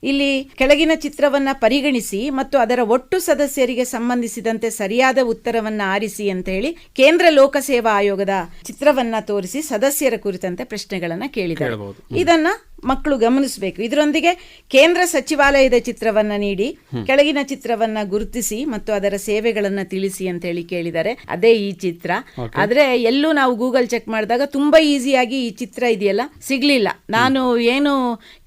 ಇಲ್ಲಿ ಕೆಳಗಿನ ಚಿತ್ರವನ್ನ ಪರಿಗಣಿಸಿ ಮತ್ತು ಅದರ ಒಟ್ಟು ಸದಸ್ಯರಿಗೆ ಸಂಬಂಧಿಸಿದಂತೆ ಸರಿಯಾದ ಉತ್ತರವನ್ನ ಆರಿಸಿ ಅಂತ ಹೇಳಿ ಕೇಂದ್ರ ಲೋಕಸೇವಾ ಆಯೋಗದ ಚಿತ್ರವನ್ನ ತೋರಿಸಿ ಸದಸ್ಯರ ಕುರಿತಂತೆ ಪ್ರಶ್ನೆಗಳನ್ನ ಕೇಳಿದ್ದಾರೆ. ಇದನ್ನ ಮಕ್ಕಳು ಗಮನಿಸಬೇಕು. ಇದರೊಂದಿಗೆ ಕೇಂದ್ರ ಸಚಿವಾಲಯದ ಚಿತ್ರವನ್ನ ನೀಡಿ ಕೆಳಗಿನ ಚಿತ್ರವನ್ನ ಗುರುತಿಸಿ ಮತ್ತು ಅದರ ಸೇವೆಗಳನ್ನ ತಿಳಿಸಿ ಅಂತ ಹೇಳಿ ಕೇಳಿದ್ದಾರೆ. ಅದೇ ಈ ಚಿತ್ರ. ಆದ್ರೆ ಎಲ್ಲೂ ನಾವು ಗೂಗಲ್ ಚೆಕ್ ಮಾಡಿದಾಗ ತುಂಬಾ ಈಸಿಯಾಗಿ ಈ ಚಿತ್ರ ಇದೆಯಲ್ಲ ಸಿಗ್ಲಿಲ್ಲ. ನಾನು ಏನು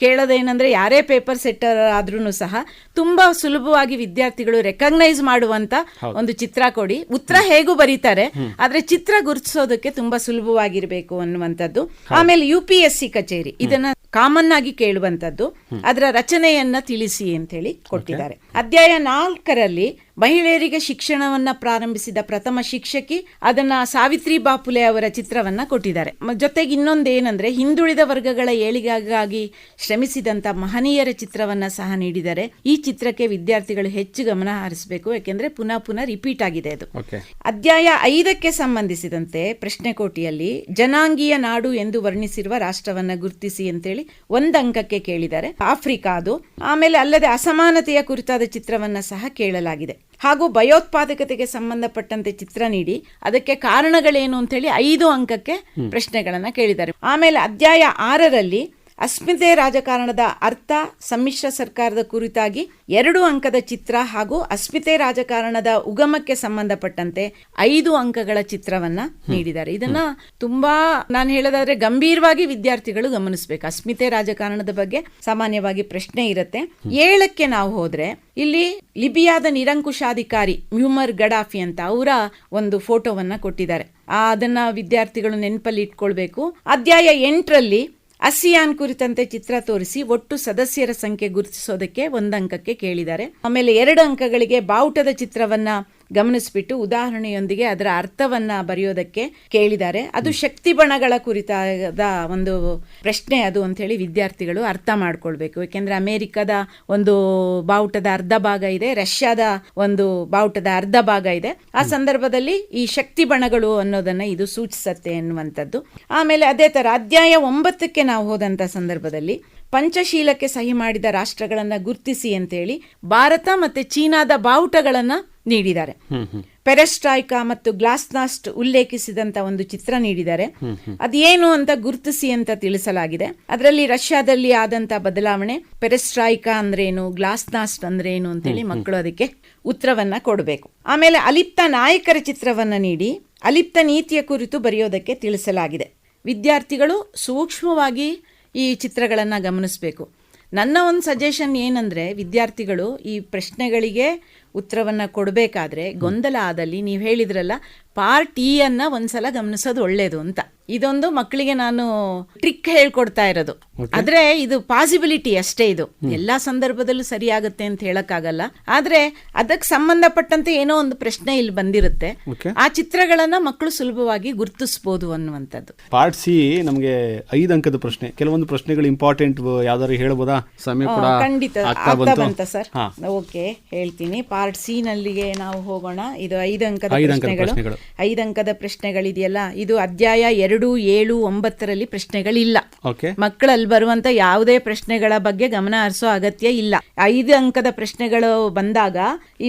ಕೇಳೋದೇನಂದ್ರೆ ಯಾರೇ ಪೇಪರ್ ಸೆಟ್ಟರ್ ಆದ್ರೂ ಸಹ ತುಂಬಾ ಸುಲಭವಾಗಿ ವಿದ್ಯಾರ್ಥಿಗಳು ರೆಕಗ್ನೈಸ್ ಮಾಡುವಂತ ಒಂದು ಚಿತ್ರ ಕೊಡಿ. ಉತ್ತರ ಹೇಗೂ ಬರೀತಾರೆ, ಆದ್ರೆ ಚಿತ್ರ ಗುರುತಿಸೋದಕ್ಕೆ ತುಂಬಾ ಸುಲಭವಾಗಿರ್ಬೇಕು ಅನ್ನುವಂಥದ್ದು. ಆಮೇಲೆ UPSC ಕಚೇರಿ ಇದನ್ನ ಕಾಮನ್ ಆಗಿ ಕೇಳುವಂತದ್ದು, ಅದರ ರಚನೆಯನ್ನ ತಿಳಿಸಿ ಅಂತ ಹೇಳಿ ಕೊಟ್ಟಿದ್ದಾರೆ. ಅಧ್ಯಾಯ 4ರಲ್ಲಿ ಮಹಿಳೆಯರಿಗೆ ಶಿಕ್ಷಣವನ್ನ ಪ್ರಾರಂಭಿಸಿದ ಪ್ರಥಮ ಶಿಕ್ಷಕಿ, ಅದನ್ನ ಸಾವಿತ್ರಿ ಬಾಪುಲೆ ಅವರ ಚಿತ್ರವನ್ನ ಕೊಟ್ಟಿದ್ದಾರೆ. ಜೊತೆಗೆ ಇನ್ನೊಂದೇನಂದ್ರೆ ಹಿಂದುಳಿದ ವರ್ಗಗಳ ಏಳಿಗೆಗಾಗಿ ಶ್ರಮಿಸಿದಂತ ಮಹನೀಯರ ಚಿತ್ರವನ್ನ ಸಹ ನೀಡಿದ್ದಾರೆ. ಈ ಚಿತ್ರಕ್ಕೆ ವಿದ್ಯಾರ್ಥಿಗಳು ಹೆಚ್ಚು ಗಮನ ಹರಿಸಬೇಕು, ಯಾಕೆಂದ್ರೆ ಪುನಃ ರಿಪೀಟ್ ಆಗಿದೆ ಅದು. ಅಧ್ಯಾಯ 5ಕ್ಕೆ ಸಂಬಂಧಿಸಿದಂತೆ ಪ್ರಶ್ನೆ ಕೋಟಿಯಲ್ಲಿ ಜನಾಂಗೀಯ ನಾಡು ಎಂದು ವರ್ಣಿಸಿರುವ ರಾಷ್ಟ್ರವನ್ನ ಗುರುತಿಸಿ ಅಂತೇಳಿ 1 ಅಂಕಕ್ಕೆ ಕೇಳಿದ್ದಾರೆ. ಆಫ್ರಿಕಾ ಅದು. ಆಮೇಲೆ ಅಲ್ಲದೆ ಅಸಮಾನತೆಯ ಕುರಿತಾದ ಚಿತ್ರವನ್ನ ಸಹ ಕೇಳಲಾಗಿದೆ. ಹಾಗೂ ಭಯೋತ್ಪಾದಕತೆಗೆ ಸಂಬಂಧಪಟ್ಟಂತೆ ಚಿತ್ರ ನೀಡಿ ಅದಕ್ಕೆ ಕಾರಣಗಳೇನು ಅಂತ ಹೇಳಿ 5 ಅಂಕಕ್ಕೆ ಪ್ರಶ್ನೆಗಳನ್ನ ಕೇಳಿದ್ದಾರೆ. ಆಮೇಲೆ ಅಧ್ಯಾಯ 6ರಲ್ಲಿ ಅಸ್ಮಿತೆ ರಾಜಕಾರಣದ ಅರ್ಥ, ಸಮ್ಮಿಶ್ರ ಸರ್ಕಾರದ ಕುರಿತಾಗಿ 2 ಅಂಕದ ಚಿತ್ರ ಹಾಗೂ ಅಸ್ಮಿತೆ ರಾಜಕಾರಣದ ಉಗಮಕ್ಕೆ ಸಂಬಂಧಪಟ್ಟಂತೆ 5 ಅಂಕಗಳ ಚಿತ್ರವನ್ನ ನೀಡಿದ್ದಾರೆ. ಇದನ್ನ ತುಂಬಾ ನಾನು ಹೇಳೋದಾದ್ರೆ ಗಂಭೀರವಾಗಿ ವಿದ್ಯಾರ್ಥಿಗಳು ಗಮನಿಸಬೇಕು. ಅಸ್ಮಿತೆ ರಾಜಕಾರಣದ ಬಗ್ಗೆ ಸಾಮಾನ್ಯವಾಗಿ ಪ್ರಶ್ನೆ ಇರುತ್ತೆ. 7ಕ್ಕೆ ನಾವು ಹೋದ್ರೆ ಇಲ್ಲಿ ಲಿಬಿಯಾದ ನಿರಂಕುಶಾಧಿಕಾರಿ ಮ್ಯೂಮರ್ ಗಡಾಫಿ ಅಂತ ಅವರ ಒಂದು ಫೋಟೋವನ್ನ ಕೊಟ್ಟಿದ್ದಾರೆ. ಅದನ್ನ ವಿದ್ಯಾರ್ಥಿಗಳು ನೆನಪಲ್ಲಿ ಇಟ್ಕೊಳ್ಬೇಕು. ಅಧ್ಯಾಯ 8ರಲ್ಲಿ ASEAN ಕುರಿತಂತೆ ಚಿತ್ರ ತೋರಿಸಿ ಒಟ್ಟು ಸದಸ್ಯರ ಸಂಖ್ಯೆ ಗುರುತಿಸೋದಕ್ಕೆ 1 ಅಂಕಕ್ಕೆ ಕೇಳಿದ್ದಾರೆ. ಆಮೇಲೆ 2 ಅಂಕಗಳಿಗೆ ಬಾವುಟದ ಚಿತ್ರವನ್ನ ಗಮನಿಸ್ಬಿಟ್ಟು ಉದಾಹರಣೆಯೊಂದಿಗೆ ಅದರ ಅರ್ಥವನ್ನ ಬರೆಯೋದಕ್ಕೆ ಕೇಳಿದ್ದಾರೆ. ಅದು ಶಕ್ತಿ ಬಣಗಳ ಕುರಿತಾದ ಒಂದು ಪ್ರಶ್ನೆ ಅದು ಅಂತ ಹೇಳಿ ವಿದ್ಯಾರ್ಥಿಗಳು ಅರ್ಥ ಮಾಡ್ಕೊಳ್ಬೇಕು. ಯಾಕೆಂದ್ರೆ ಅಮೆರಿಕದ ಒಂದು ಬಾವುಟದ ಅರ್ಧ ಭಾಗ ಇದೆ, ರಷ್ಯಾದ ಒಂದು ಬಾವುಟದ ಅರ್ಧ ಭಾಗ ಇದೆ. ಆ ಸಂದರ್ಭದಲ್ಲಿ ಈ ಶಕ್ತಿ ಬಣಗಳು ಅನ್ನೋದನ್ನ ಇದು ಸೂಚಿಸುತ್ತೆ ಎನ್ನುವಂಥದ್ದು. ಆಮೇಲೆ ಅದೇ ತರ ಅಧ್ಯಾಯ 9ಕ್ಕೆ ನಾವು ಹೋದಂತ ಸಂದರ್ಭದಲ್ಲಿ ಪಂಚಶೀಲಕ್ಕೆ ಸಹಿ ಮಾಡಿದ ರಾಷ್ಟ್ರಗಳನ್ನ ಗುರುತಿಸಿ ಅಂತೇಳಿ ಭಾರತ ಮತ್ತೆ ಚೀನಾದ ಬಾವುಟಗಳನ್ನ ನೀಡಿದ್ದಾರೆ. ಪೆರೆಸ್ಟ್ರಾಯ್ಕಾ ಮತ್ತು ಗ್ಲಾಸ್ನಾಸ್ಟ್ ಉಲ್ಲೇಖಿಸಿದಂತ ಒಂದು ಚಿತ್ರ ನೀಡಿದ್ದಾರೆ. ಅದೇನು ಅಂತ ಗುರುತಿಸಿ ಅಂತ ತಿಳಿಸಲಾಗಿದೆ. ಅದರಲ್ಲಿ ರಷ್ಯಾದಲ್ಲಿ ಆದಂತ ಬದಲಾವಣೆ, ಪೆರೆಸ್ಟ್ರಾಯ್ಕಾ ಅಂದ್ರೇನು, ಗ್ಲಾಸ್ನಾಸ್ಟ್ ಅಂದ್ರೇನು ಅಂತೇಳಿ ಮಕ್ಕಳು ಅದಕ್ಕೆ ಉತ್ತರವನ್ನ ಕೊಡಬೇಕು. ಆಮೇಲೆ ಅಲಿಪ್ತ ನಾಯಕರ ಚಿತ್ರವನ್ನ ನೀಡಿ ಅಲಿಪ್ತ ನೀತಿಯ ಕುರಿತು ಬರೆಯೋದಕ್ಕೆ ತಿಳಿಸಲಾಗಿದೆ. ವಿದ್ಯಾರ್ಥಿಗಳು ಸೂಕ್ಷ್ಮವಾಗಿ ಈ ಚಿತ್ರಗಳನ್ನ ಗಮನಿಸಬೇಕು. ನನ್ನ ಒಂದು ಸಜೆಷನ್ ಏನಂದ್ರೆ ವಿದ್ಯಾರ್ಥಿಗಳು ಈ ಪ್ರಶ್ನೆಗಳಿಗೆ ಉತ್ತರವನ್ನ ಕೊಡಬೇಕಾದ್ರೆ ಗೊಂದಲ ಆದಲ್ಲಿ ನೀವು ಹೇಳಿದ್ರಲ್ಲ ಪಾರ್ಟ್ E ಅನ್ನ ಒಂದ್ಸಲ ಗಮನಿಸೋದು ಒಳ್ಳೇದು ಅಂತ. ಇದೊಂದು ಮಕ್ಕಳಿಗೆ ನಾನು ಟ್ರಿಕ್ ಹೇಳ್ಕೊಡ್ತಾ ಇರೋದು. ಆದ್ರೆ ಇದು ಪಾಸಿಬಿಲಿಟಿ ಅಷ್ಟೇ. ಇದು ಎಲ್ಲಾ ಸಂದರ್ಭದಲ್ಲೂ ಸರಿಯಾಗುತ್ತೆ ಅಂತ ಹೇಳಕ್ಕಾಗಲ್ಲ. ಆದ್ರೆ ಅದಕ್ಕೆ ಸಂಬಂಧಪಟ್ಟಂತೆ ಏನೋ ಒಂದು ಪ್ರಶ್ನೆ ಇಲ್ಲಿ ಬಂದಿರುತ್ತೆ. ಆ ಚಿತ್ರಗಳನ್ನ ಮಕ್ಕಳು ಸುಲಭವಾಗಿ ಗುರುತಿಸಬಹುದು ಅನ್ನುವಂಥದ್ದು. ಪಾರ್ಟ್ ಸಿ ನಮಗೆ 5 ಅಂಕದ ಪ್ರಶ್ನೆ. ಕೆಲವೊಂದು ಪ್ರಶ್ನೆಗಳು ಇಂಪಾರ್ಟೆಂಟ್, ಯಾವ್ದಾದ್ರು ಹೇಳ್ಬೋದಾ? ಸಮಯ ಕೂಡ ಖಂಡಿತ ಅರ್ಥ ಬಂತ ಸರ್. ಓಕೆ, ಹೇಳ್ತೀನಿ. ಪಾರ್ಟ್ ಸಿ ನಲ್ಲಿಗೆ ನಾವು ಹೋಗೋಣ. ಇದು 5 ಅಂಕದ ಪ್ರಶ್ನೆಗಳು. 5 ಅಂಕದ ಪ್ರಶ್ನೆಗಳಿದೆಯಲ್ಲ, ಇದು ಅಧ್ಯಾಯ 2, 7, 9ರಲ್ಲಿ ಪ್ರಶ್ನೆಗಳಿಲ್ಲ. ಮಕ್ಕಳಲ್ಲಿ ಬರುವಂತ ಯಾವುದೇ ಪ್ರಶ್ನೆಗಳ ಬಗ್ಗೆ ಗಮನ ಹರಿಸೋ ಅಗತ್ಯ ಇಲ್ಲ. 5 ಅಂಕದ ಪ್ರಶ್ನೆಗಳು ಬಂದಾಗ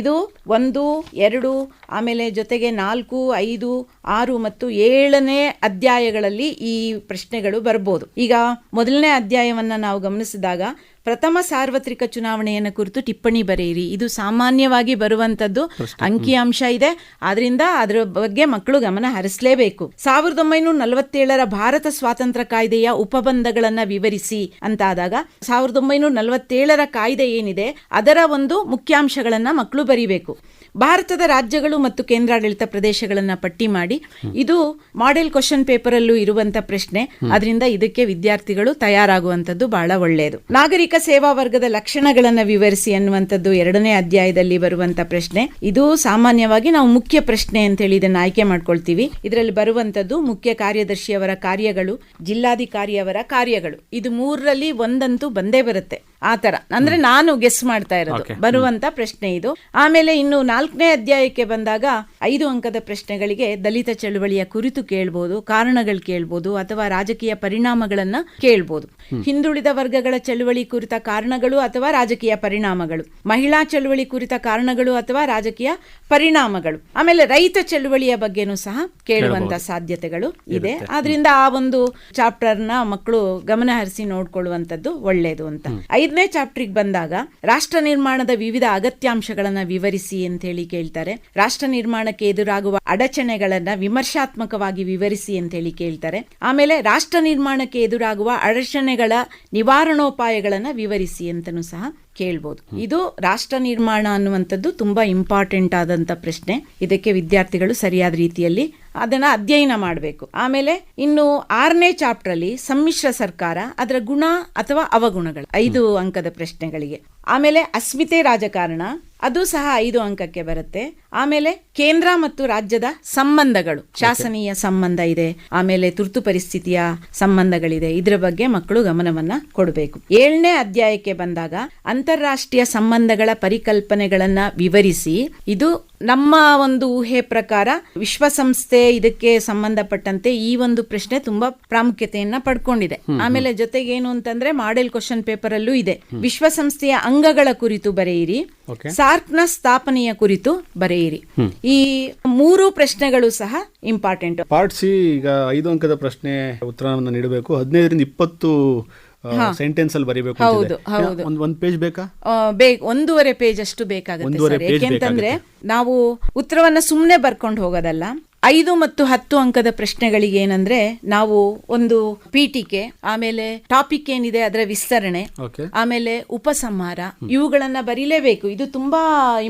ಇದು 1, 2 ಆಮೇಲೆ ಜೊತೆಗೆ 4, 5, 6 ಮತ್ತು 7ನೇ ಅಧ್ಯಾಯಗಳಲ್ಲಿ ಈ ಪ್ರಶ್ನೆಗಳು ಬರ್ಬೋದು. ಈಗ ಮೊದಲನೇ ಅಧ್ಯಾಯವನ್ನ ನಾವು ಗಮನಿಸಿದಾಗ ಪ್ರಥಮ ಸಾರ್ವತ್ರಿಕ ಚುನಾವಣೆಯನ್ನು ಕುರಿತು ಟಿಪ್ಪಣಿ ಬರೆಯಿರಿ. ಇದು ಸಾಮಾನ್ಯವಾಗಿ ಬರುವಂತದ್ದು, ಅಂಕಿಅಂಶ ಇದೆ. ಆದ್ರಿಂದ ಅದರ ಬಗ್ಗೆ ಮಕ್ಕಳು ಗಮನ ಹರಿಸಲೇಬೇಕು. 1947ರ ಭಾರತ ಸ್ವಾತಂತ್ರ್ಯ ಕಾಯ್ದೆಯ ಉಪಬಂಧಗಳನ್ನ ವಿವರಿಸಿ ಅಂತಾದಾಗ 1947ರ ಕಾಯ್ದೆ ಏನಿದೆ ಅದರ ಒಂದು ಮುಖ್ಯಾಂಶಗಳನ್ನ ಮಕ್ಕಳು ಬರೀಬೇಕು. ಭಾರತದ ರಾಜ್ಯಗಳು ಮತ್ತು ಕೇಂದ್ರಾಡಳಿತ ಪ್ರದೇಶಗಳನ್ನ ಪಟ್ಟಿ ಮಾಡಿ, ಇದು ಮಾಡೆಲ್ ಕ್ವಶನ್ ಪೇಪರ್ ಅಲ್ಲೂ ಇರುವಂತ ಪ್ರಶ್ನೆ. ಅದರಿಂದ ಇದಕ್ಕೆ ವಿದ್ಯಾರ್ಥಿಗಳು ತಯಾರಾಗುವಂತದ್ದು ಬಹಳ ಒಳ್ಳೆಯದು. ನಾಗರಿಕ ಸೇವಾ ವರ್ಗದ ಲಕ್ಷಣಗಳನ್ನ ವಿವರಿಸಿ ಅನ್ನುವಂಥದ್ದು 2ನೇ ಅಧ್ಯಾಯದಲ್ಲಿ ಬರುವಂತ ಪ್ರಶ್ನೆ. ಇದು ಸಾಮಾನ್ಯವಾಗಿ ನಾವು ಮುಖ್ಯ ಪ್ರಶ್ನೆ ಅಂತ ಹೇಳಿ ಇದನ್ನ ಆಯ್ಕೆ ಮಾಡ್ಕೊಳ್ತೀವಿ. ಇದರಲ್ಲಿ ಬರುವಂತದ್ದು ಮುಖ್ಯ ಕಾರ್ಯದರ್ಶಿಯವರ ಕಾರ್ಯಗಳು, ಜಿಲ್ಲಾಧಿಕಾರಿಯವರ ಕಾರ್ಯಗಳು. ಇದು 3ರಲ್ಲಿ ಒಂದಂತೂ ಬಂದೇ ಬರುತ್ತೆ. ಆತರ ಅಂದ್ರೆ ನಾನು ಗೆಸ್ ಮಾಡ್ತಾ ಇರೋದು ಬರುವಂತ ಪ್ರಶ್ನೆ ಇದು. ಆಮೇಲೆ ಇನ್ನು 4ನೇ ಅಧ್ಯಾಯಕ್ಕೆ ಬಂದಾಗ 5 ಅಂಕದ ಪ್ರಶ್ನೆಗಳಿಗೆ ದಲಿತ ಚಳುವಳಿಯ ಕುರಿತು ಕೇಳ್ಬೋದು, ಕಾರಣಗಳು ಕೇಳ್ಬೋದು, ಅಥವಾ ರಾಜಕೀಯ ಪರಿಣಾಮಗಳನ್ನ ಕೇಳ್ಬೋದು. ಹಿಂದುಳಿದ ವರ್ಗಗಳ ಚಳುವಳಿ ಕುರಿತ ಕಾರಣಗಳು ಅಥವಾ ರಾಜಕೀಯ ಪರಿಣಾಮಗಳು, ಮಹಿಳಾ ಚಳುವಳಿ ಕುರಿತ ಕಾರಣಗಳು ಅಥವಾ ರಾಜಕೀಯ ಪರಿಣಾಮಗಳು, ಆಮೇಲೆ ರೈತ ಚಳುವಳಿಯ ಬಗ್ಗೆನೂ ಸಹ ಕೇಳುವಂತ ಸಾಧ್ಯತೆಗಳು ಇದೆ. ಆದ್ರಿಂದ ಆ ಒಂದು ಚಾಪ್ಟರ್ನ ಮಕ್ಕಳು ಗಮನ ಹರಿಸಿ ನೋಡ್ಕೊಳ್ಳುವಂತದ್ದು ಒಳ್ಳೇದು ಅಂತ. 5ನೇ ಚಾಪ್ಟರ್ಗೆ ಬಂದಾಗ ರಾಷ್ಟ್ರ ನಿರ್ಮಾಣದ ವಿವಿಧ ಅಗತ್ಯಾಂಶಗಳನ್ನ ವಿವರಿಸಿ ಅಂತ ಹೇಳಿ ಕೇಳ್ತಾರೆ. ರಾಷ್ಟ್ರ ನಿರ್ಮಾಣಕ್ಕೆ ಎದುರಾಗುವ ಅಡಚಣೆಗಳನ್ನ ವಿಮರ್ಶಾತ್ಮಕವಾಗಿ ವಿವರಿಸಿ ಅಂತ ಹೇಳಿ ಕೇಳ್ತಾರೆ. ಆಮೇಲೆ ರಾಷ್ಟ್ರ ನಿರ್ಮಾಣಕ್ಕೆ ಎದುರಾಗುವ ಅಡಚಣೆಗಳ ನಿವಾರಣೋಪಾಯಗಳನ್ನ ವಿವರಿಸಿ ಅಂತನೂ ಸಹ ಕೇಳ್ಬೋದು. ಇದು ರಾಷ್ಟ್ರ ನಿರ್ಮಾಣ ಅನ್ನುವಂಥದ್ದು ತುಂಬಾ ಇಂಪಾರ್ಟೆಂಟ್ ಆದಂತ ಪ್ರಶ್ನೆ. ಇದಕ್ಕೆ ವಿದ್ಯಾರ್ಥಿಗಳು ಸರಿಯಾದ ರೀತಿಯಲ್ಲಿ ಅದನ್ನ ಅಧ್ಯಯನ ಮಾಡಬೇಕು. ಆಮೇಲೆ ಇನ್ನು 6ನೇ ಚಾಪ್ಟರ್ ಅಲ್ಲಿ ಸಮ್ಮಿಶ್ರ ಸರ್ಕಾರ, ಅದರ ಗುಣ ಅಥವಾ ಅವಗುಣಗಳು 5 ಅಂಕದ ಪ್ರಶ್ನೆಗಳಿಗೆ. ಆಮೇಲೆ ಅಸ್ಮಿತೆ ರಾಜಕಾರಣ, ಅದು ಸಹ 5 ಅಂಕಕ್ಕೆ ಬರುತ್ತೆ. ಆಮೇಲೆ ಕೇಂದ್ರ ಮತ್ತು ರಾಜ್ಯದ ಸಂಬಂಧಗಳು, ಶಾಸನೀಯ ಸಂಬಂಧ ಇದೆ, ಆಮೇಲೆ ತುರ್ತು ಪರಿಸ್ಥಿತಿಯ ಸಂಬಂಧಗಳಿದೆ. ಇದರ ಬಗ್ಗೆ ಮಕ್ಕಳು ಗಮನವನ್ನ ಕೊಡಬೇಕು. 7ನೇ ಅಧ್ಯಾಯಕ್ಕೆ ಬಂದಾಗ ಅಂತಾರಾಷ್ಟ್ರೀಯ ಸಂಬಂಧಗಳ ಪರಿಕಲ್ಪನೆಗಳನ್ನ ವಿವರಿಸಿ, ಇದು ನಮ್ಮ ಒಂದು ಊಹೆ ಪ್ರಕಾರ ವಿಶ್ವಸಂಸ್ಥೆ ಇದಕ್ಕೆ ಸಂಬಂಧಪಟ್ಟಂತೆ ಈ ಒಂದು ಪ್ರಶ್ನೆ ತುಂಬಾ ಪ್ರಾಮುಖ್ಯತೆಯನ್ನ ಪಡ್ಕೊಂಡಿದೆ. ಆಮೇಲೆ ಜೊತೆಗೆ ಏನು ಅಂತಂದ್ರೆ ಮಾಡೆಲ್ ಕ್ವಶನ್ ಪೇಪರ್ ಅಲ್ಲೂ ಇದೆ. ವಿಶ್ವಸಂಸ್ಥೆಯ ಅಂಗಗಳ ಕುರಿತು ಬರೆಯಿರಿ, ಸಾರ್ಕ್ನ ಸ್ಥಾಪನೆಯ ಕುರಿತು ಬರೆಯಿರಿ. ಈ 3 ಪ್ರಶ್ನೆಗಳು ಸಹ ಇಂಪಾರ್ಟೆಂಟ್. ಪಾರ್ಟ್ ಸಿ ಈಗ 5 ಅಂಕದ ಪ್ರಶ್ನೆ ಉತ್ತರವನ್ನು ನೀಡಬೇಕು. 15ರಿಂದ 20 ಸೆಂಟೆನ್ಸ್ ಅಲ್ಲಿ ಬರೀಬೇಕು. ಒಂದು ಪೇಜ್ ಬೇಕಾ? 1.5 ಪೇಜ್ ಅಷ್ಟು ಬೇಕಾಗುತ್ತೆ ಸರ್. ಯಾಕೆಂತಂದ್ರೆ ನಾವು ಉತ್ತರವನ್ನ ಸುಮ್ನೆ ಬರ್ಕೊಂಡು ಹೋಗೋದಲ್ಲ. 5 ಮತ್ತು 10 ಅಂಕದ ಪ್ರಶ್ನೆಗಳಿಗೆ ಏನಂದ್ರೆ ನಾವು ಒಂದು ಪೀಠಿಕೆ, ಆಮೇಲೆ ಟಾಪಿಕ್ ಏನಿದೆ ಅದರ ವಿಸ್ತರಣೆ, ಆಮೇಲೆ ಉಪಸಂಹಾರ, ಇವುಗಳನ್ನ ಬರೀಲೇಬೇಕು. ಇದು ತುಂಬಾ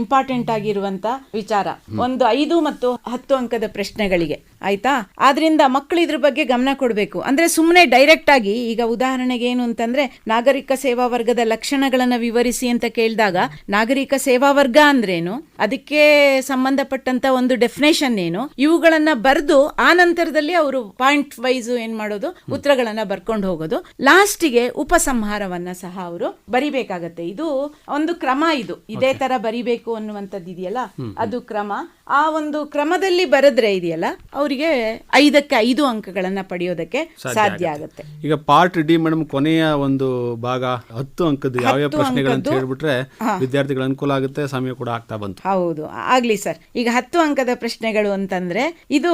ಇಂಪಾರ್ಟೆಂಟ್ ಆಗಿರುವಂತ ವಿಚಾರ ಒಂದು 5 ಮತ್ತು 10 ಅಂಕದ ಪ್ರಶ್ನೆಗಳಿಗೆ. ಆಯ್ತಾ? ಆದ್ರಿಂದ ಮಕ್ಕಳು ಇದ್ರ ಬಗ್ಗೆ ಗಮನ ಕೊಡಬೇಕು. ಅಂದ್ರೆ ಸುಮ್ಮನೆ ಡೈರೆಕ್ಟ್ ಆಗಿ ಈಗ ಉದಾಹರಣೆಗೆ ಏನು ಅಂತಂದ್ರೆ ನಾಗರಿಕ ಸೇವಾ ವರ್ಗದ ಲಕ್ಷಣಗಳನ್ನ ವಿವರಿಸಿ ಅಂತ ಕೇಳಿದಾಗ ನಾಗರಿಕ ಸೇವಾ ವರ್ಗ ಅಂದ್ರೇನು, ಅದಕ್ಕೆ ಸಂಬಂಧಪಟ್ಟಂತ ಒಂದು ಡೆಫಿನೇಷನ್ ಏನು, ಇವುಗಳನ್ನ ಬರೆದು ಆ ನಂತರದಲ್ಲಿ ಅವರು ಪಾಯಿಂಟ್ ವೈಸ್ ಏನ್ ಮಾಡೋದು, ಉತ್ತರಗಳನ್ನ ಬರ್ಕೊಂಡು ಹೋಗೋದು. ಲಾಸ್ಟಿಗೆ ಉಪಸಂಹಾರವನ್ನ ಸಹ ಅವರು ಬರಿಬೇಕಾಗತ್ತೆ. ಇದು ಒಂದು ಕ್ರಮ. ಇದು ಇದೇ ತರ ಬರಿಬೇಕು ಅನ್ನುವಂಥದ್ದು ಇದೆಯಲ್ಲ, ಅದು ಕ್ರಮ. ಆ ಒಂದು ಕ್ರಮದಲ್ಲಿ ಬರೆದ್ರೆ ಇದೆಯಲ್ಲ, ಅವರಿಗೆ 5ಕ್ಕೆ 5 ಅಂಕಗಳನ್ನ ಪಡೆಯೋದಕ್ಕೆ ಸಾಧ್ಯ ಆಗುತ್ತೆ. ಈಗ ಪಾರ್ಟ್ ಡಿ ಮೇಡಮ್ ಕೊನೆಯ ಒಂದು ಭಾಗ 10 ಅಂಕದ ಯಾವ ಪ್ರಶ್ನೆಗಳಂತ ಹೇಳ್ಬಿಟ್ರೆ ವಿದ್ಯಾರ್ಥಿಗಳ ಅನುಕೂಲ ಆಗುತ್ತೆ, ಸಮಯ ಕೂಡ ಆಗ್ತಾ ಬಂತು. ಹೌದು, ಆಗ್ಲಿ ಸರ್. ಈಗ 10 ಅಂಕದ ಪ್ರಶ್ನೆಗಳು ಅಂತಂದ್ರೆ ಇದು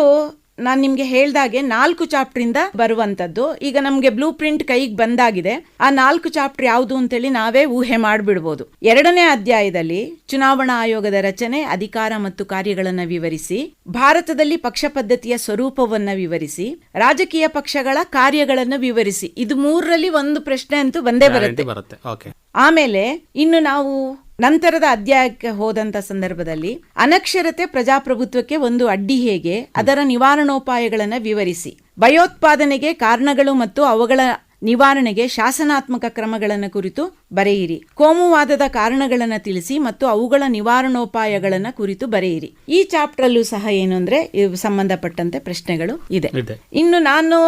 ನಾನು ನಿಮ್ಗೆ ಹೇಳ್ದಾಗೆ 4 ಚಾಪ್ಟರ್ ಇಂದ ಬರುವಂತದ್ದು. ಈಗ ನಮ್ಗೆ ಬ್ಲೂ ಪ್ರಿಂಟ್ ಕೈಗೆ ಬಂದಾಗಿದೆ. ಆ 4 ಚಾಪ್ಟರ್ ಯಾವುದು ಅಂತೇಳಿ ನಾವೇ ಊಹೆ ಮಾಡ್ಬಿಡ್ಬೋದು. 2ನೇ ಅಧ್ಯಾಯದಲ್ಲಿ ಚುನಾವಣಾ ಆಯೋಗದ ರಚನೆ, ಅಧಿಕಾರ ಮತ್ತು ಕಾರ್ಯಗಳನ್ನ ವಿವರಿಸಿ, ಭಾರತದಲ್ಲಿ ಪಕ್ಷ ಪದ್ಧತಿಯ ಸ್ವರೂಪವನ್ನ ವಿವರಿಸಿ, ರಾಜಕೀಯ ಪಕ್ಷಗಳ ಕಾರ್ಯಗಳನ್ನು ವಿವರಿಸಿ. ಇದು 3ರಲ್ಲಿ ಒಂದು ಪ್ರಶ್ನೆ ಅಂತೂ ಬಂದೇ ಬರುತ್ತೆ. ಆಮೇಲೆ ಇನ್ನು ನಾವು ನಂತರದ ಅಧ್ಯಾಯಕ್ಕೆ ಹೋದಂತ ಸಂದರ್ಭದಲ್ಲಿ ಅನಕ್ಷರತೆ ಪ್ರಜಾಪ್ರಭುತ್ವಕ್ಕೆ ಒಂದು ಅಡ್ಡಿ ಹೇಗೆ, ಅದರ ನಿವಾರಣೋಪಾಯಗಳನ್ನು ವಿವರಿಸಿ, ಭಯೋತ್ಪಾದನೆಗೆ ಕಾರಣಗಳು ಮತ್ತು ಅವುಗಳ ನಿವಾರಣೆಗೆ ಶಾಸನಾತ್ಮಕ ಕ್ರಮಗಳನ್ನು ಕುರಿತು ಬರೆಯಿರಿ, ಕೋಮುವಾದದ ಕಾರಣಗಳನ್ನು ತಿಳಿಸಿ ಮತ್ತು ಅವುಗಳ ನಿವಾರಣೋಪಾಯಗಳನ್ನು ಕುರಿತು ಬರೆಯಿರಿ. ಈ ಚಾಪ್ಟರ್ ಅಲ್ಲೂ ಸಹ ಏನು ಅಂದ್ರೆ ಸಂಬಂಧಪಟ್ಟಂತೆ ಪ್ರಶ್ನೆಗಳು ಇದೆ. ಇನ್ನು ನಾನು